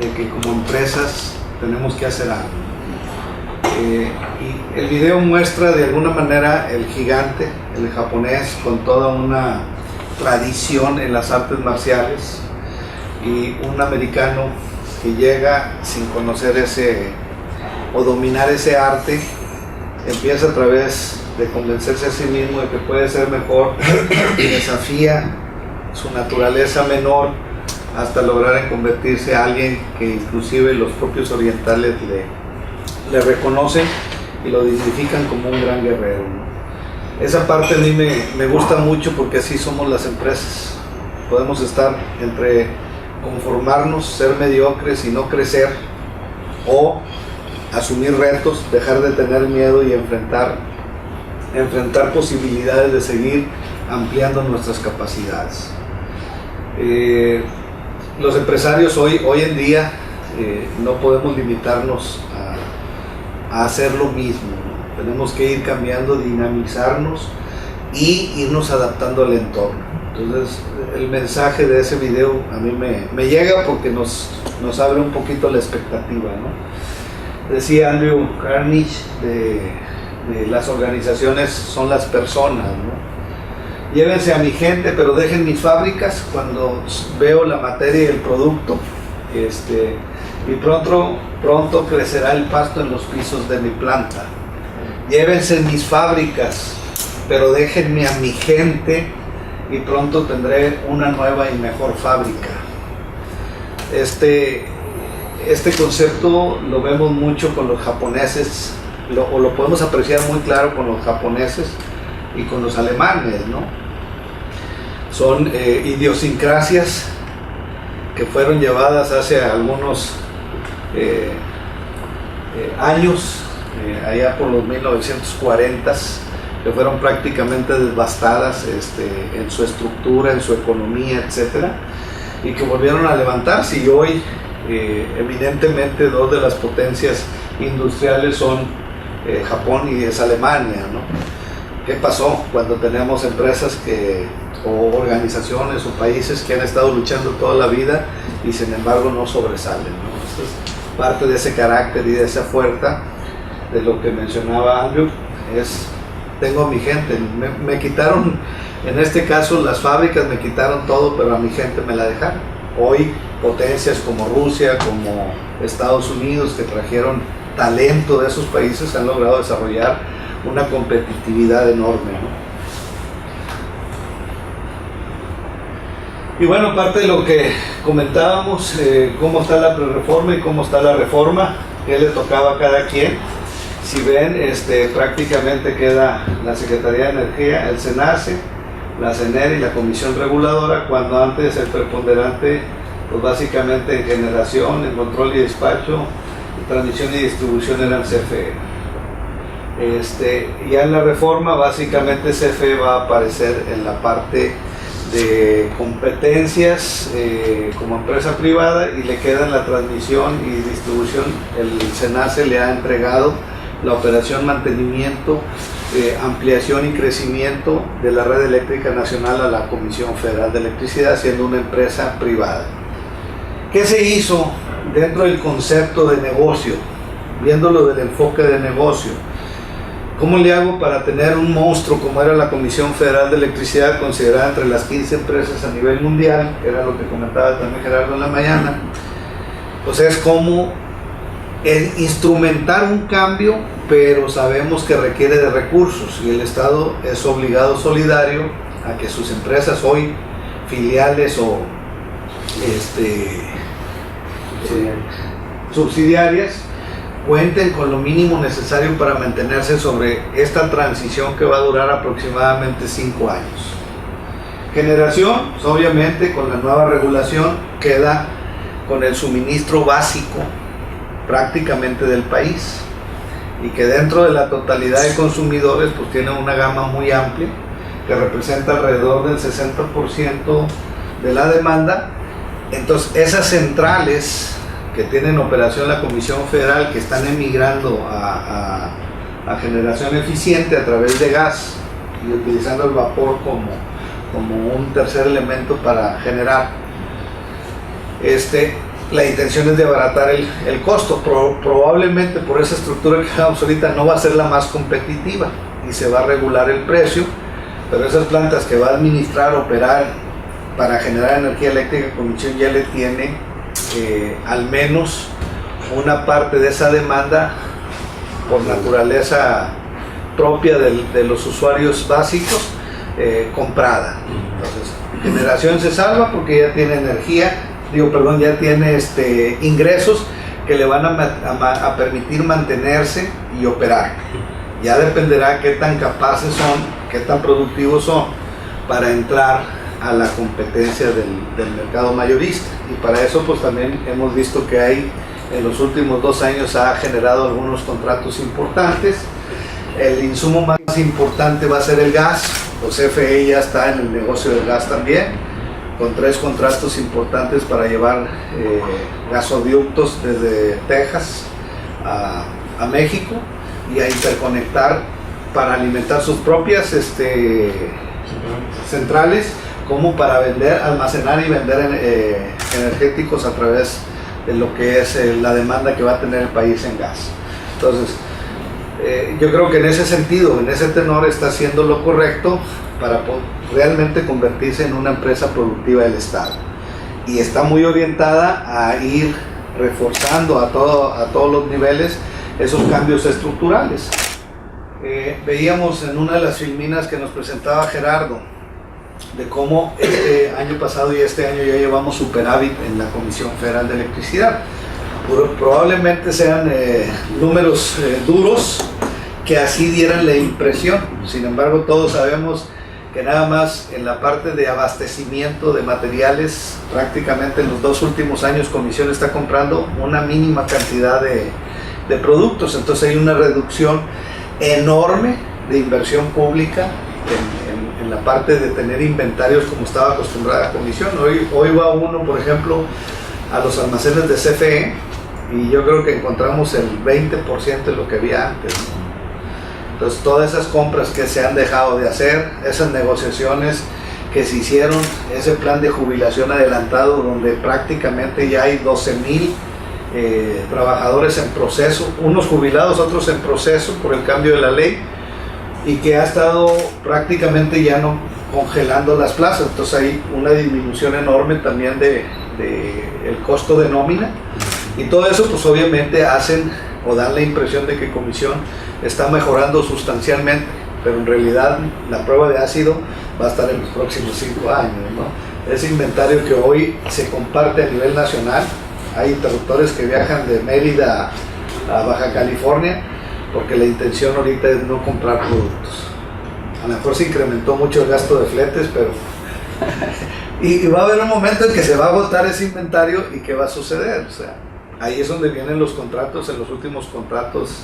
[SPEAKER 1] de que como empresas tenemos que hacer algo. Y el video muestra de alguna manera el gigante, el japonés, con toda una tradición en las artes marciales, y un americano que llega sin conocer o dominar ese arte, empieza a través de convencerse a sí mismo de que puede ser mejor y desafía su naturaleza menor hasta lograr en convertirse a alguien que inclusive los propios orientales le reconocen y lo dignifican como un gran guerrero, ¿no? Esa parte a mí me gusta mucho, porque así somos las empresas. Podemos estar entre conformarnos, ser mediocres y no crecer, o asumir retos, dejar de tener miedo y enfrentar posibilidades de seguir ampliando nuestras capacidades. Los empresarios hoy en día no podemos limitarnos a hacer lo mismo, ¿no? Tenemos que ir cambiando, dinamizarnos y irnos adaptando al entorno. Entonces el mensaje de ese video a mí me llega, porque nos abre un poquito la expectativa, ¿no? Decía Andrew Carnegie de las organizaciones son las personas, ¿no? Llévense a mi gente, pero dejen mis fábricas cuando veo la materia y el producto, y pronto crecerá el pasto en los pisos de mi planta. Llévense mis fábricas, pero déjenme a mi gente, y pronto tendré una nueva y mejor fábrica. Este concepto lo vemos mucho con los japoneses, o lo podemos apreciar muy claro con los japoneses y con los alemanes, ¿no? Son idiosincrasias que fueron llevadas hace algunos años, allá por los 1940s, que fueron prácticamente devastadas en su estructura, en su economía, etcétera, y que volvieron a levantarse, y hoy evidentemente dos de las potencias industriales son Japón y es Alemania, ¿no? ¿Qué pasó cuando tenemos empresas o organizaciones o países que han estado luchando toda la vida y sin embargo no sobresalen, ¿no? Esto es parte de ese carácter y de esa fuerza de lo que mencionaba Andrew. Tengo a mi gente, me quitaron, en este caso las fábricas me quitaron todo, pero a mi gente me la dejaron. Hoy potencias como Rusia, como Estados Unidos, que trajeron talento de esos países, han logrado desarrollar una competitividad enorme, ¿no? Y bueno, parte de lo que comentábamos, cómo está la pre-reforma y cómo está la reforma, qué le tocaba a cada quien. Si ven, prácticamente queda la Secretaría de Energía, el SENACE, la CENER y la Comisión Reguladora, cuando antes el preponderante, pues básicamente en generación, en control y despacho, transmisión y distribución eran CFE. Ya en la reforma básicamente CFE va a aparecer en la parte de competencias como empresa privada, y le queda en la transmisión y distribución. El SENACE le ha entregado la operación, mantenimiento, ampliación y crecimiento de la red eléctrica nacional a la Comisión Federal de Electricidad, siendo una empresa privada. ¿Qué se hizo dentro del concepto de negocio? Viéndolo del enfoque de negocio, ¿cómo le hago para tener un monstruo como era la Comisión Federal de Electricidad, considerada entre las 15 empresas a nivel mundial, que era lo que comentaba también Gerardo en la mañana? Pues es como instrumentar un cambio, pero sabemos que requiere de recursos, y el Estado es obligado solidario a que sus empresas hoy, filiales o subsidiarias, cuenten con lo mínimo necesario para mantenerse sobre esta transición que va a durar aproximadamente 5 años. Generación, pues obviamente con la nueva regulación queda con el suministro básico prácticamente del país, y que dentro de la totalidad de consumidores pues tiene una gama muy amplia que representa alrededor del 60% de la demanda. Entonces esas centrales que tienen operación la Comisión Federal, que están emigrando a generación eficiente a través de gas y utilizando el vapor como un tercer elemento para generar. La intención es de abaratar el costo. Probablemente por esa estructura que damos ahorita no va a ser la más competitiva y se va a regular el precio, pero esas plantas que va a administrar, operar para generar energía eléctrica, Comisión ya le tiene al menos una parte de esa demanda por naturaleza propia de los usuarios básicos comprada. Entonces, generación se salva porque ya tiene ya tiene ingresos que le van a permitir mantenerse y operar. Ya dependerá qué tan capaces son, qué tan productivos son para entrar a la competencia del mercado mayorista, y para eso pues también hemos visto que en los últimos 2 años ha generado algunos contratos importantes. El insumo más importante va a ser el gas. Los CFE ya está en el negocio del gas también, con 3 contratos importantes para llevar gasoductos desde Texas a México y a interconectar para alimentar sus propias centrales, como para almacenar y vender energéticos a través de lo que es la demanda que va a tener el país en gas. Entonces, yo creo que en ese sentido, en ese tenor, está haciendo lo correcto para realmente convertirse en una empresa productiva del Estado, y está muy orientada a ir reforzando a todos los niveles esos cambios estructurales. Veíamos en una de las filminas que nos presentaba Gerardo de cómo este año pasado y este año ya llevamos superávit en la Comisión Federal de Electricidad. Probablemente sean números duros que así dieran la impresión. Sin embargo, todos sabemos que nada más en la parte de abastecimiento de materiales, prácticamente en los 2 últimos años Comisión está comprando una mínima cantidad de productos. Entonces hay una reducción enorme de inversión pública en la parte de tener inventarios como estaba acostumbrada la Comisión. Hoy va uno, por ejemplo, a los almacenes de CFE y yo creo que encontramos el 20% de lo que había antes, ¿no? Entonces, todas esas compras que se han dejado de hacer, esas negociaciones que se hicieron, ese plan de jubilación adelantado donde prácticamente ya hay 12,000 trabajadores en proceso, unos jubilados, otros en proceso por el cambio de la ley, y que ha estado prácticamente ya no congelando las plazas. Entonces hay una disminución enorme también de el costo de nómina, y todo eso pues obviamente hacen o dan la impresión de que Comisión está mejorando sustancialmente, pero en realidad la prueba de ácido va a estar en los próximos 5 años, ¿no? Ese inventario que hoy se comparte a nivel nacional, hay interruptores que viajan de Mérida a Baja California, porque la intención ahorita es no comprar productos. A lo mejor se incrementó mucho el gasto de fletes, pero y va a haber un momento en que se va a agotar ese inventario. ¿Y qué va a suceder? O sea, ahí es donde vienen los contratos, en los últimos contratos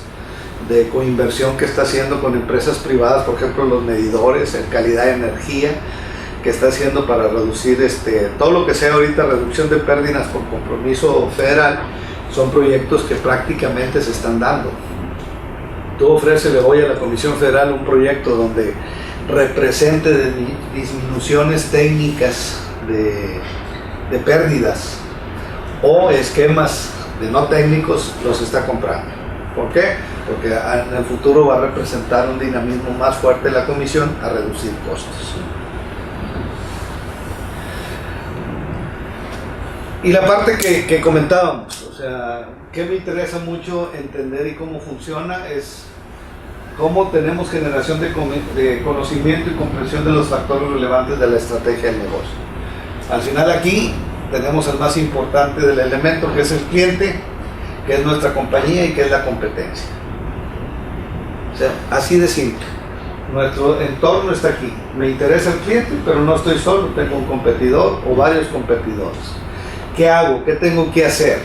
[SPEAKER 1] de coinversión que está haciendo con empresas privadas, por ejemplo los medidores en calidad de energía que está haciendo para reducir todo lo que sea ahorita reducción de pérdidas por compromiso federal. Son proyectos que prácticamente se están dando. Tú ofrécele hoy a la Comisión Federal un proyecto donde represente disminuciones técnicas de pérdidas o esquemas de no técnicos, los está comprando. ¿Por qué? Porque en el futuro va a representar un dinamismo más fuerte de la Comisión a reducir costos. Y la parte que comentábamos, o sea, que me interesa mucho entender y cómo funciona es cómo tenemos generación de conocimiento y comprensión de los factores relevantes de la estrategia del negocio. Al final aquí tenemos el más importante del elemento, que es el cliente, que es nuestra compañía y que es la competencia. O sea, así de simple. Nuestro entorno está aquí. Me interesa el cliente, pero no estoy solo, tengo un competidor o varios competidores. ¿Qué hago? ¿Qué tengo que hacer?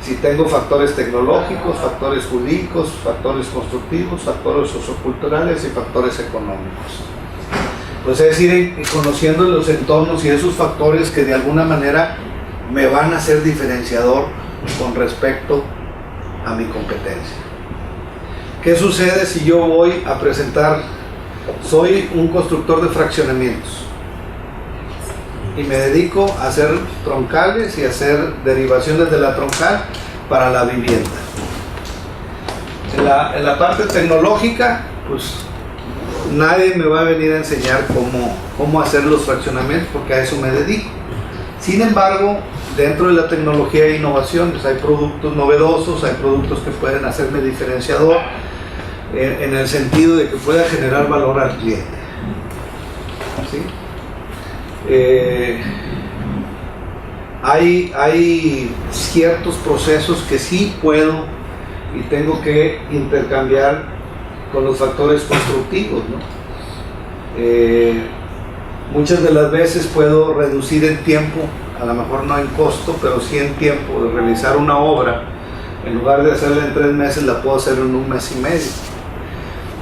[SPEAKER 1] Si tengo factores tecnológicos, factores jurídicos, factores constructivos, factores socioculturales y factores económicos. Pues es ir conociendo los entornos y esos factores que de alguna manera me van a hacer diferenciador con respecto a mi competencia. ¿Qué sucede si yo voy a presentar Soy un constructor de fraccionamientos y me dedico a hacer troncales y a hacer derivaciones de la troncal para la vivienda. En la parte tecnológica, pues nadie me va a venir a enseñar cómo hacer los fraccionamientos, porque a eso me dedico. Sin embargo, dentro de la tecnología e innovaciones hay productos novedosos, hay productos que pueden hacerme diferenciador en el sentido de que pueda generar valor al cliente. ¿Sí? Hay ciertos procesos que sí puedo y tengo que intercambiar con los factores constructivos, ¿no? Muchas de las veces puedo reducir el tiempo, a lo mejor no en costo, pero sí en tiempo de realizar una obra. En lugar de hacerla en 3 meses, la puedo hacer en 1 mes y medio,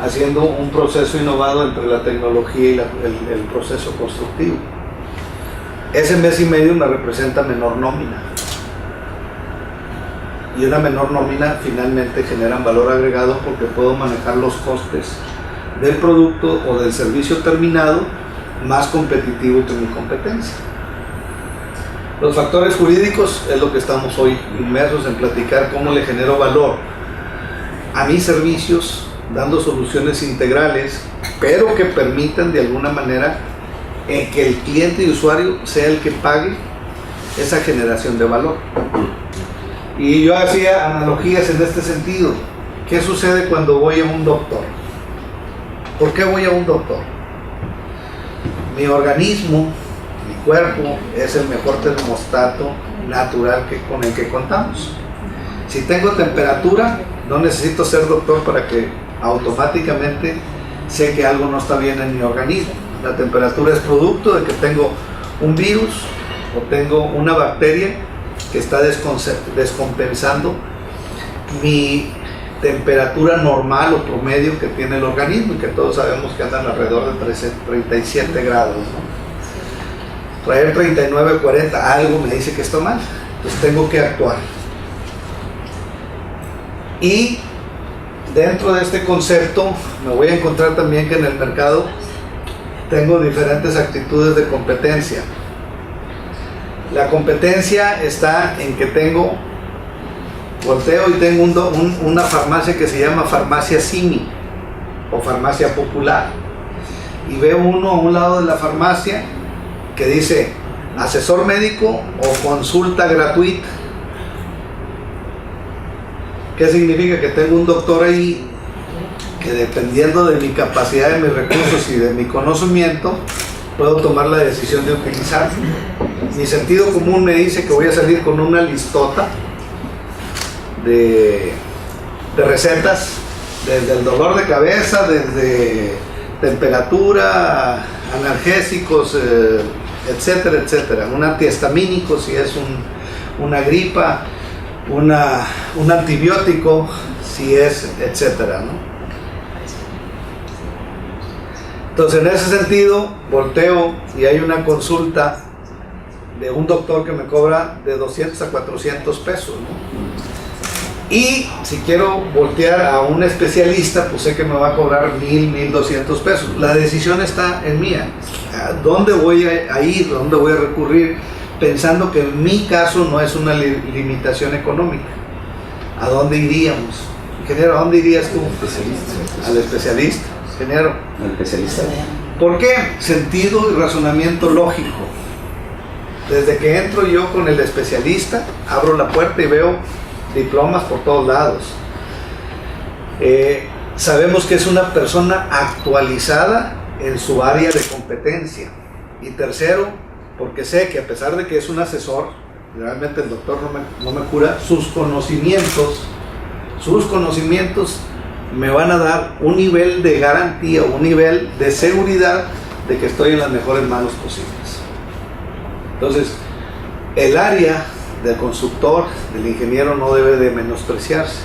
[SPEAKER 1] haciendo un proceso innovado entre la tecnología y el proceso constructivo. Ese mes y medio me representa menor nómina, y una menor nómina finalmente genera valor agregado porque puedo manejar los costes del producto o del servicio terminado más competitivo que mi competencia. Los factores jurídicos es lo que estamos hoy inmersos en platicar, cómo le genero valor a mis servicios, dando soluciones integrales, pero que permitan de alguna manera que el cliente y usuario sea el que pague esa generación de valor. Y yo hacía analogías en este sentido. ¿Qué sucede cuando voy a un doctor? ¿Por qué voy a un doctor? Mi organismo, mi cuerpo, es el mejor termostato natural con el que contamos. Si tengo temperatura, no necesito ser doctor para que automáticamente sé que algo no está bien en mi organismo. La temperatura es producto de que tengo un virus o tengo una bacteria que está descompensando mi temperatura normal o promedio que tiene el organismo, y que todos sabemos que andan alrededor de 37 grados, ¿no? Traer 39, 40, algo me dice que está mal, entonces tengo que actuar. Y dentro de este concepto me voy a encontrar también que en el mercado tengo diferentes actitudes de competencia. La competencia está en que volteo y tengo una farmacia que se llama farmacia Simi o farmacia popular, y veo uno a un lado de la farmacia que dice asesor médico o consulta gratuita. ¿Qué significa? Que tengo un doctor ahí que, dependiendo de mi capacidad, de mis recursos y de mi conocimiento, puedo tomar la decisión de utilizarlo. Mi sentido común me dice que voy a salir con una listota de recetas, desde el dolor de cabeza, desde temperatura, analgésicos, etcétera, etcétera. Un antihistamínico si es una gripa, un antibiótico si es, etcétera, ¿no? Entonces, en ese sentido, volteo y hay una consulta de un doctor que me cobra de 200 a 400 pesos, ¿no? Y si quiero voltear a un especialista, pues sé que me va a cobrar 1,200 pesos. La decisión está en mía. ¿A dónde voy a ir? ¿A dónde voy a recurrir? Pensando que en mi caso no es una limitación económica. ¿A dónde iríamos? Ingeniero, ¿a dónde irías tú? Al especialista. Ingeniero.
[SPEAKER 2] Al especialista.
[SPEAKER 1] ¿Por qué? Sentido y razonamiento lógico. Desde que entro yo con el especialista, abro la puerta y veo diplomas por todos lados. Sabemos que es una persona actualizada en su área de competencia. Y tercero, porque sé que a pesar de que es un asesor, realmente el doctor no me cura, sus conocimientos me van a dar un nivel de garantía, un nivel de seguridad de que estoy en las mejores manos posibles. Entonces, el área del constructor, del ingeniero, no debe de menospreciarse.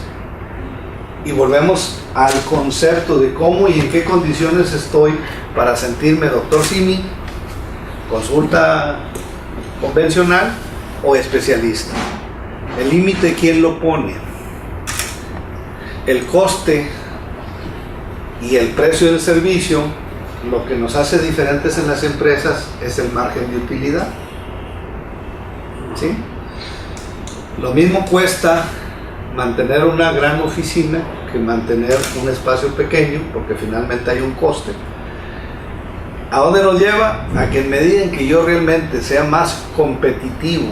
[SPEAKER 1] Y volvemos al concepto de cómo y en qué condiciones estoy para sentirme doctor Simi, consulta convencional o especialista. El límite, ¿quién lo pone? El coste y el precio del servicio lo que nos hace diferentes en las empresas es el margen de utilidad. ¿Sí? Lo mismo cuesta mantener una gran oficina que mantener un espacio pequeño, porque finalmente hay un coste. ¿A dónde nos lleva? A que en medida en que yo realmente sea más competitivo,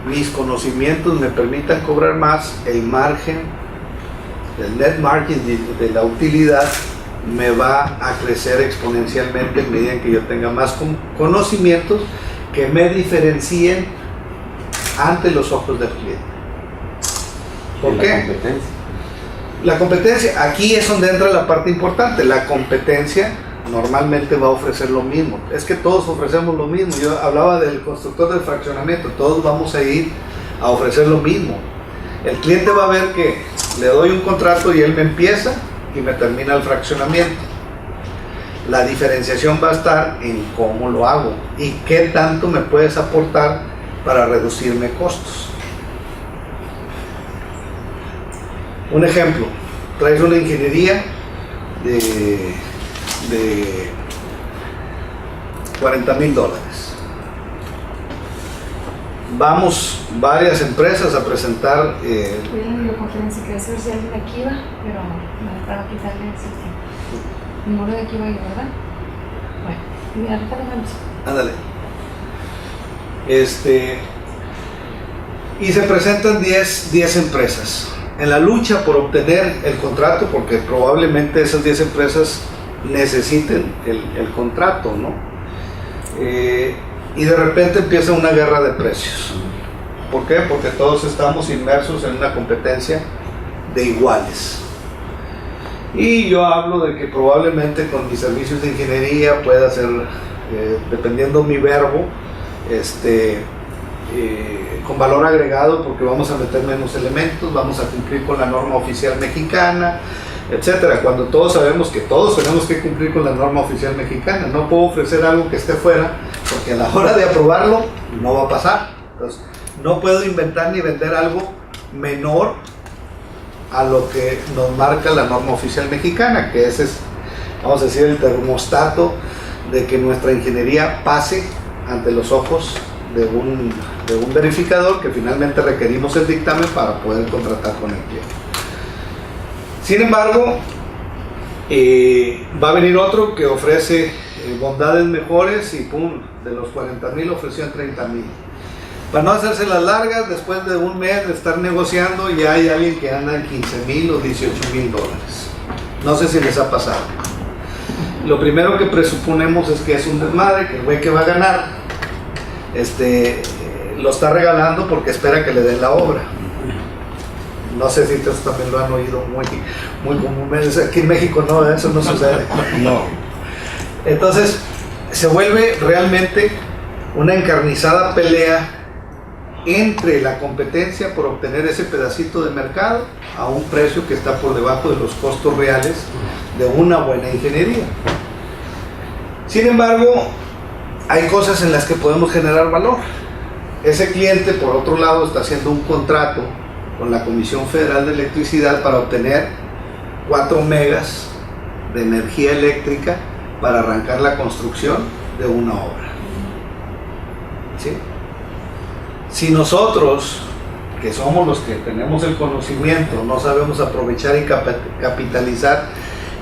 [SPEAKER 1] mis conocimientos me permitan cobrar más, el margen, el net margin de la utilidad me va a crecer exponencialmente en medida en que yo tenga más conocimientos que me diferencien ante los ojos del cliente. ¿Por qué?
[SPEAKER 2] Competencia.
[SPEAKER 1] La competencia, aquí es donde entra la parte importante. La competencia normalmente va a ofrecer lo mismo. Es que todos ofrecemos lo mismo. Yo hablaba del constructor del fraccionamiento. Todos vamos a ir a ofrecer lo mismo. El cliente va a ver que le doy un contrato y él me empieza y me termina el fraccionamiento. La diferenciación va a estar en cómo lo hago y qué tanto me puedes aportar para reducirme costos. Un ejemplo, traes una ingeniería de $40,000. Vamos varias empresas a presentar.
[SPEAKER 4] Fui a la videoconferencia que hacer si alguien aquí iba, pero no para quitarle ese tiempo. Mi moro de aquí va a ir, ¿verdad? Bueno, mira, ahorita lo vemos.
[SPEAKER 1] Ándale. Y se presentan 10 empresas en la lucha por obtener el contrato, porque probablemente esas 10 empresas necesiten el contrato, ¿no? Y de repente empieza una guerra de precios. ¿Por qué? Porque todos estamos inmersos en una competencia de iguales. Y yo hablo de que probablemente con mis servicios de ingeniería pueda ser, dependiendo mi verbo, con valor agregado, porque vamos a meter menos elementos, vamos a cumplir con la norma oficial mexicana, etcétera. Cuando todos sabemos que todos tenemos que cumplir con la norma oficial mexicana, no puedo ofrecer algo que esté fuera, porque a la hora de aprobarlo no va a pasar. Entonces, no puedo inventar ni vender algo menor a lo que nos marca la norma oficial mexicana, que ese es, vamos a decir, el termostato de que nuestra ingeniería pase ante los ojos de un verificador, que finalmente requerimos el dictamen para poder contratar con el cliente. Sin embargo, va a venir otro que ofrece bondades mejores y pum, de los 40,000 ofreció en 30,000. Para no hacerse las largas, después de un mes de estar negociando, ya hay alguien que anda en 15,000 o 18,000 dólares. No sé si les ha pasado. Lo primero que presuponemos es que es un desmadre, que el güey que va a ganar lo está regalando porque espera que le den la obra. No sé si ustedes también lo han oído muy comúnmente. Aquí en México no, eso no sucede.
[SPEAKER 2] No.
[SPEAKER 1] Entonces se vuelve realmente una encarnizada pelea entre la competencia por obtener ese pedacito de mercado a un precio que está por debajo de los costos reales de una buena ingeniería. Sin embargo, hay cosas en las que podemos generar valor. Ese cliente, por otro lado, está haciendo un contrato con la Comisión Federal de Electricidad para obtener 4 megas de energía eléctrica para arrancar la construcción de una obra. ¿Sí? Si nosotros, que somos los que tenemos el conocimiento, no sabemos aprovechar y capitalizar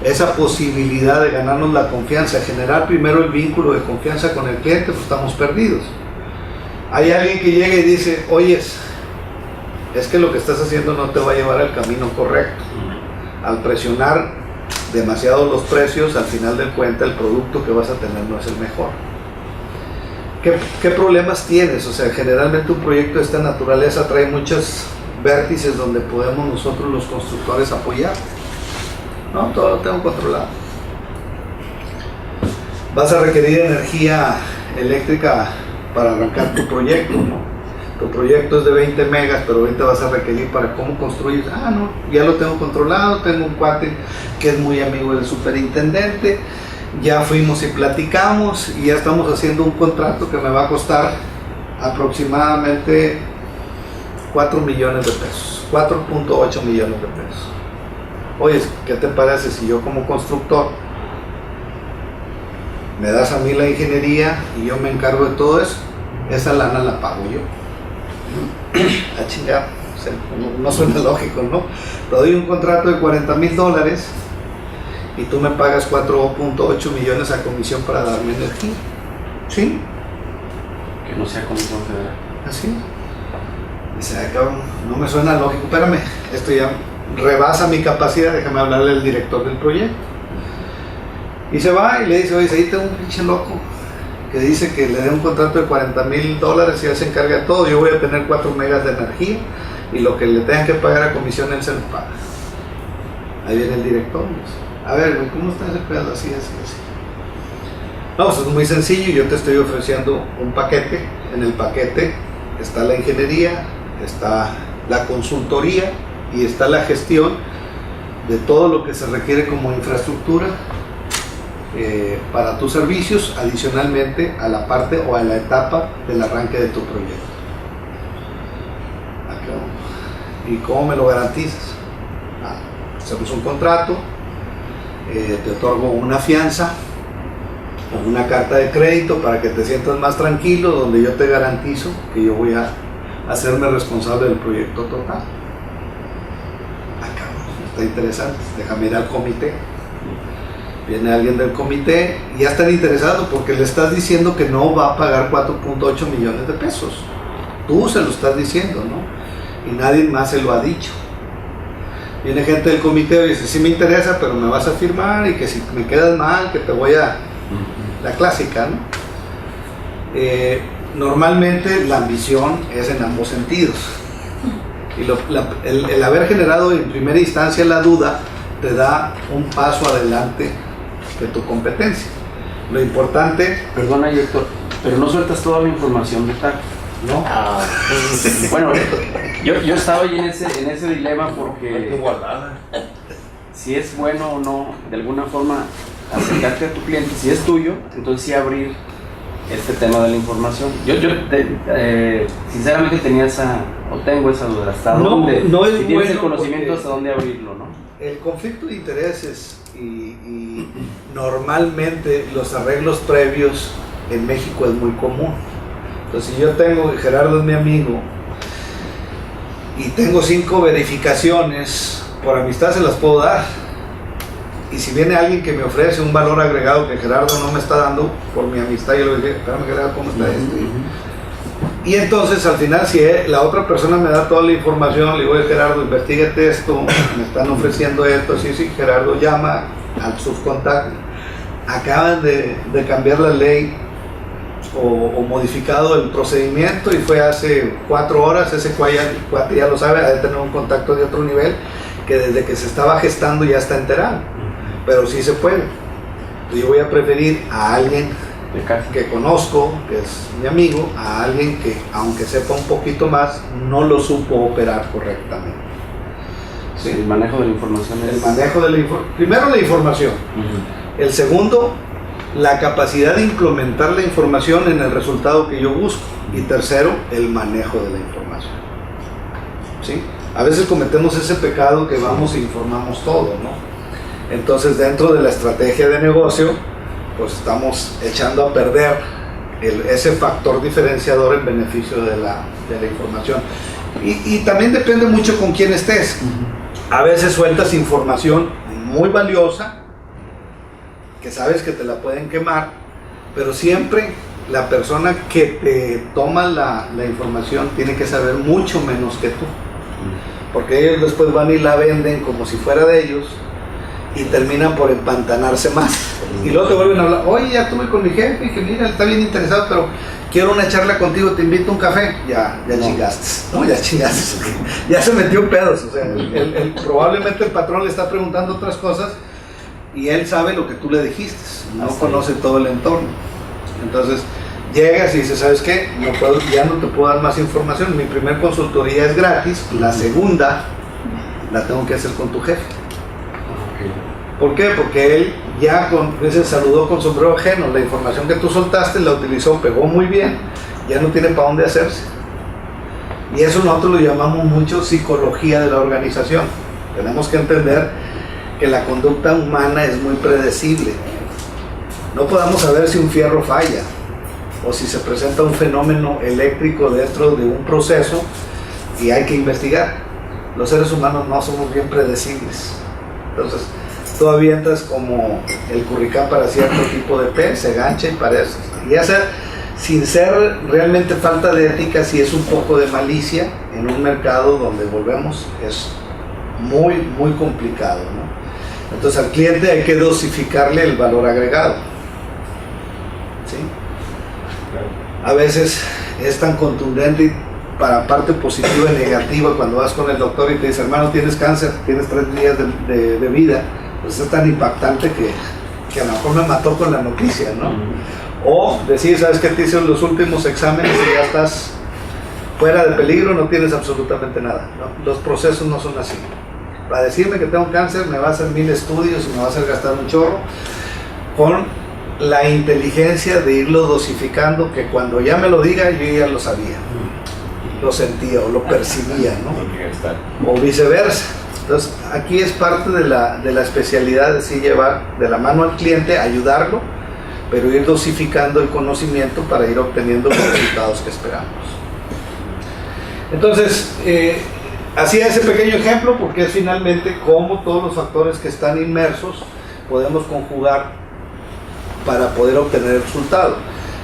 [SPEAKER 1] esa posibilidad de ganarnos la confianza, generar primero el vínculo de confianza con el cliente, pues estamos perdidos. Hay alguien que llega y dice, oye, es que lo que estás haciendo no te va a llevar al camino correcto. Al presionar demasiado los precios, al final del cuenta el producto que vas a tener no es el mejor. ¿Qué problemas tienes? O sea, generalmente un proyecto de esta naturaleza trae muchos vértices donde podemos nosotros los constructores apoyar. No, todo lo tengo controlado. Vas a requerir energía eléctrica para arrancar tu proyecto, ¿no? Tu proyecto es de 20 megas, pero ahorita vas a requerir para cómo construir. Ah, no, ya lo tengo controlado, tengo un cuate que es muy amigo del superintendente, ya fuimos y platicamos y ya estamos haciendo un contrato que me va a costar aproximadamente 4 millones de pesos, 4.8 millones de pesos. Oye, ¿qué te parece si yo como constructor me das a mí la ingeniería y yo me encargo de todo eso, esa lana la pago yo. A chingar, o sea, no suena lógico, ¿no? Te doy un contrato de $40,000 y tú me pagas 4.8 millones a comisión para darme energía. ¿Sí?
[SPEAKER 5] Que no sea comisión federal.
[SPEAKER 1] Así. Dice, cabrón, no me suena lógico. Espérame, esto ya rebasa mi capacidad, déjame hablarle al director del proyecto. Y se va y le dice, oye, ahí tengo un pinche loco que dice que le dé un contrato de $40,000 y él se encarga de todo. Yo voy a tener 4 megas de energía y lo que le tengan que pagar a comisión él se lo paga. Ahí viene el director. A ver, güey, ¿cómo está ese pedo? Así. No, pues es muy sencillo. Yo te estoy ofreciendo un paquete. En el paquete está la ingeniería, está la consultoría y está la gestión de todo lo que se requiere como infraestructura para tus servicios, adicionalmente a la parte o a la etapa del arranque de tu proyecto. ¿Y cómo me lo garantizas? Hacemos un contrato, te otorgo una fianza o una carta de crédito para que te sientas más tranquilo, donde yo te garantizo que yo voy a hacerme responsable del proyecto total. Está interesante, déjame ir al comité. Viene alguien del comité y ya están interesados porque le estás diciendo que no va a pagar 4.8 millones de pesos. Tú se lo estás diciendo, ¿no? Y nadie más se lo ha dicho. Viene gente del comité y dice, sí me interesa, pero me vas a firmar y que si me quedas mal, que te voy a... La clásica, ¿no? Normalmente la ambición es en ambos sentidos. Y el haber generado en primera instancia la duda te da un paso adelante de tu competencia. Lo importante...
[SPEAKER 5] Perdona, Héctor, pero no sueltas toda la información de TAC, ¿no? Bueno, yo estaba ahí en ese dilema porque si es bueno o no, de alguna forma, acercarte a tu cliente, si es tuyo, entonces sí abrir este tema de la información. Yo sinceramente tengo esa duda, hasta dónde,
[SPEAKER 1] no es
[SPEAKER 5] si tienes
[SPEAKER 1] bueno
[SPEAKER 5] el conocimiento
[SPEAKER 1] porque
[SPEAKER 5] hasta dónde abrirlo, ¿no?
[SPEAKER 1] El conflicto de intereses y normalmente los arreglos previos en México es muy común. Entonces, si yo tengo, Gerardo es mi amigo, y tengo 5 verificaciones, por amistad se las puedo dar. Y si viene alguien que me ofrece un valor agregado que Gerardo no me está dando, por mi amistad, yo le digo, espérame Gerardo, ¿cómo está esto? Y entonces al final, si la otra persona me da toda la información, le digo, Gerardo, investígate esto, me están ofreciendo esto, sí, Gerardo llama al subcontacto, acaban de cambiar la ley o modificado el procedimiento y fue hace 4 horas, ese cuate ya lo sabe, ha de tener un contacto de otro nivel, que desde que se estaba gestando ya está enterado, pero sí se puede. Yo voy a preferir a alguien que conozco, que es mi amigo, a alguien que, aunque sepa un poquito más, no lo supo operar correctamente. ¿Sí?
[SPEAKER 5] El manejo de la información es...
[SPEAKER 1] El manejo de primero la información. El segundo, la capacidad de implementar la información en el resultado que yo busco. Y tercero, el manejo de la información. ¿Sí? A veces cometemos ese pecado que vamos e informamos todo, ¿no? Entonces, dentro de la estrategia de negocio, pues estamos echando a perder ese factor diferenciador en beneficio de la información. Y también depende mucho con quién estés. A veces sueltas información muy valiosa, que sabes que te la pueden quemar, pero siempre la persona que te toma la información tiene que saber mucho menos que tú. Porque ellos después van y la venden como si fuera de ellos, y terminan por empantanarse más. Y luego te vuelven a hablar, oye, ya estuve con mi jefe, y que mira, está bien interesado, pero quiero una charla contigo, te invito a un café. Ya no. Chingaste, ¿no? Ya chingaste. Ya se metió en pedos. O sea, probablemente el patrón le está preguntando otras cosas y él sabe lo que tú le dijiste, no conoce todo el entorno. Entonces, llegas y dices, ¿sabes qué? Ya no te puedo dar más información. Mi primer consultoría es gratis, la segunda la tengo que hacer con tu jefe. ¿Por qué? Porque él ya se saludó con sombrero ajeno. La información que tú soltaste la utilizó, pegó muy bien, ya no tiene para dónde hacerse. Y eso nosotros lo llamamos mucho psicología de la organización. Tenemos que entender que la conducta humana es muy predecible. no podamos saber si un fierro falla o si se presenta un fenómeno eléctrico dentro de un proceso y hay que investigar. Los seres humanos no somos bien predecibles. Entonces, tú avientas como el curricán para cierto tipo de pez, se gancha y parece. Y ya sea, sin ser realmente falta de ética, si es un poco de malicia en un mercado donde volvemos, es muy, muy complicado, ¿no? Entonces, al cliente hay que dosificarle el valor agregado. ¿Sí? A veces es tan contundente para parte positiva y negativa cuando vas con el doctor y te dice, hermano, tienes cáncer, tienes 3 días de vida, pues es tan impactante que a lo mejor me mató con la noticia, ¿no? O decir, sabes que te hice los últimos exámenes y ya estás fuera de peligro, no tienes absolutamente nada, ¿no? Los procesos no son así. Para decirme que tengo cáncer me va a hacer 1000 estudios y me va a hacer gastar un chorro, con la inteligencia de irlo dosificando, que cuando ya me lo diga yo ya lo sabía, lo sentía o lo percibía, ¿no? O viceversa. Entonces aquí es parte de la especialidad de sí llevar de la mano al cliente, ayudarlo, pero ir dosificando el conocimiento para ir obteniendo los resultados que esperamos. Entonces, hacía ese pequeño ejemplo porque es finalmente cómo todos los factores que están inmersos podemos conjugar para poder obtener el resultado.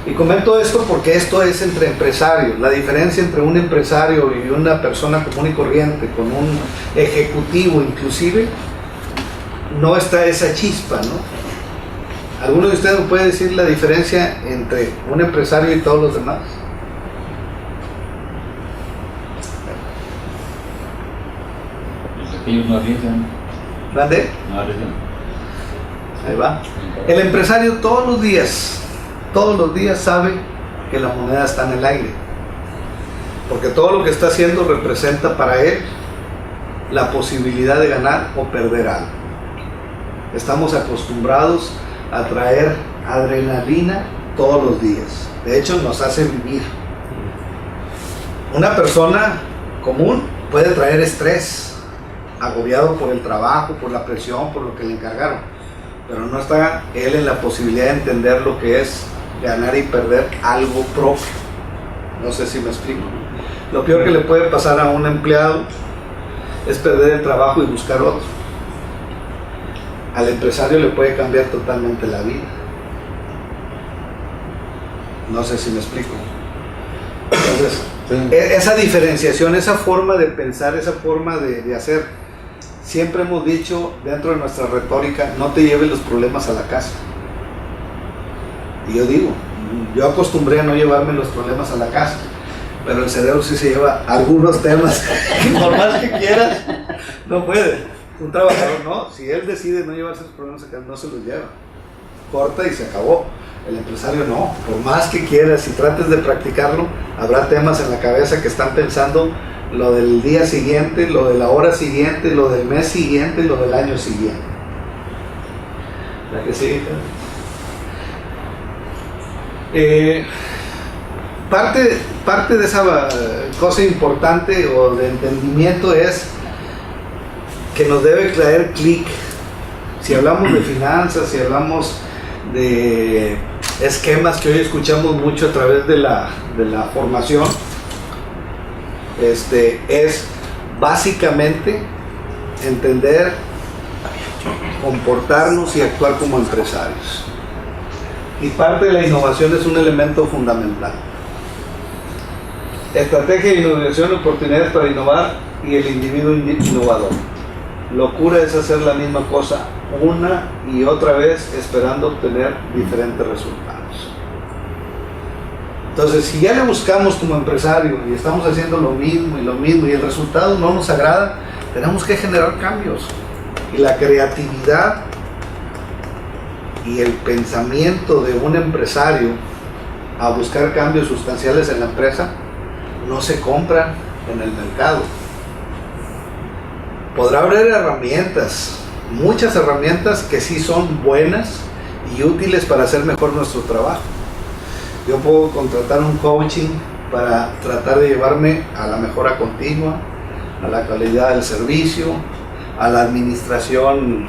[SPEAKER 1] Y comento esto porque esto es entre empresarios. La diferencia entre un empresario y una persona común y corriente, con un ejecutivo inclusive, no está esa chispa, ¿no? ¿Alguno de ustedes me puede decir la diferencia entre un empresario y todos los demás?
[SPEAKER 6] Ellos no arriesgan.
[SPEAKER 1] ¿Grande?
[SPEAKER 6] No arriesgan.
[SPEAKER 1] Ahí va. El empresario todos los días sabe que la moneda está en el aire, porque todo lo que está haciendo representa para él la posibilidad de ganar o perder algo. Estamos acostumbrados a traer adrenalina todos los días. De hecho, nos hace vivir. Una persona común puede traer estrés, agobiado por el trabajo, por la presión, por lo que le encargaron, pero no está él en la posibilidad de entender lo que es ganar y perder algo propio. No sé si me explico. Lo peor que le puede pasar a un empleado es perder el trabajo y buscar otro. Al empresario le puede cambiar totalmente la vida. No sé si me explico. Entonces, esa diferenciación, esa forma de pensar, esa forma de hacer, siempre hemos dicho dentro de nuestra retórica, no te lleves los problemas a la casa. Y yo digo, yo acostumbré a no llevarme los problemas a la casa, pero el cerebro sí se lleva algunos temas que por más que quieras, no puede. Un trabajador no, si él decide no llevarse los problemas a casa, no se los lleva. Corta y se acabó. El empresario no, por más que quieras, si trates de practicarlo, habrá temas en la cabeza que están pensando lo del día siguiente, lo de la hora siguiente, lo del mes siguiente, lo del año siguiente. ¿La que sigue? Parte de esa cosa importante o de entendimiento es que nos debe traer clic. Si hablamos de finanzas, si hablamos de esquemas que hoy escuchamos mucho a través de la formación, es básicamente entender, comportarnos y actuar como empresarios. Y parte de la innovación es un elemento fundamental. Estrategia de innovación, oportunidades para innovar y el individuo innovador. Locura es hacer la misma cosa una y otra vez esperando obtener diferentes resultados. Entonces, si ya le buscamos como empresario y estamos haciendo lo mismo y el resultado no nos agrada, tenemos que generar cambios. Y la creatividad y el pensamiento de un empresario a buscar cambios sustanciales en la empresa no se compran en el mercado. Podrá haber herramientas, muchas herramientas que sí son buenas y útiles para hacer mejor nuestro trabajo. Yo puedo contratar un coaching para tratar de llevarme a la mejora continua, a la calidad del servicio, a la administración,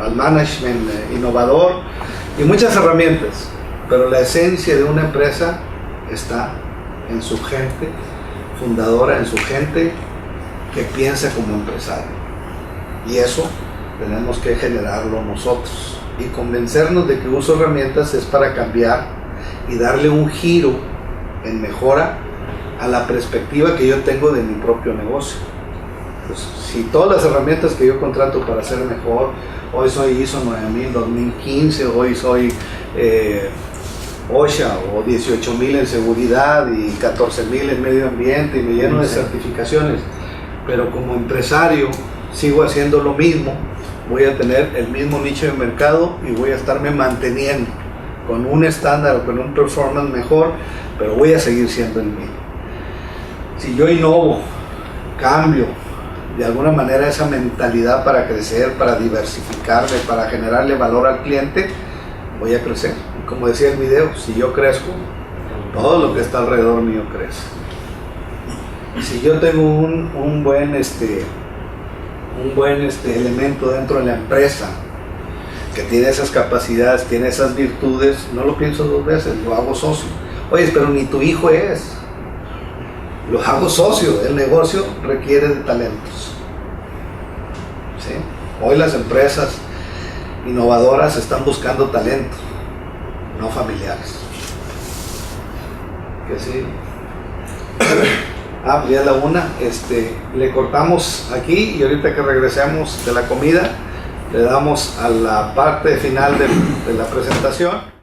[SPEAKER 1] al management innovador, y muchas herramientas, pero la esencia de una empresa está en su gente fundadora, en su gente que piensa como empresario. Y eso tenemos que generarlo nosotros y convencernos de que uso herramientas es para cambiar y darle un giro en mejora a la perspectiva que yo tengo de mi propio negocio. Pues, si todas las herramientas que yo contrato para ser mejor, hoy soy ISO 9000 2015, hoy soy OSHA o 18000 en seguridad y 14000 en medio ambiente y me lleno de certificaciones, pero como empresario sigo haciendo lo mismo, voy a tener el mismo nicho de mercado y voy a estarme manteniendo con un estándar o con un performance mejor, pero voy a seguir siendo el mismo. Si yo innovo, cambio de alguna manera esa mentalidad para crecer, para diversificarme, para generarle valor al cliente, voy a crecer. Como decía el video, si yo crezco, todo lo que está alrededor mío crece. Si yo tengo un buen elemento dentro de la empresa que tiene esas capacidades, tiene esas virtudes, no lo pienso dos veces, lo hago socio. Oye, pero ni tu hijo es. Lo hago socio. El negocio requiere de talentos. ¿Sí? Hoy las empresas innovadoras están buscando talento, no familiares. Que sí. Pues ya la una, le cortamos aquí y ahorita que regresemos de la comida le damos a la parte final de la presentación.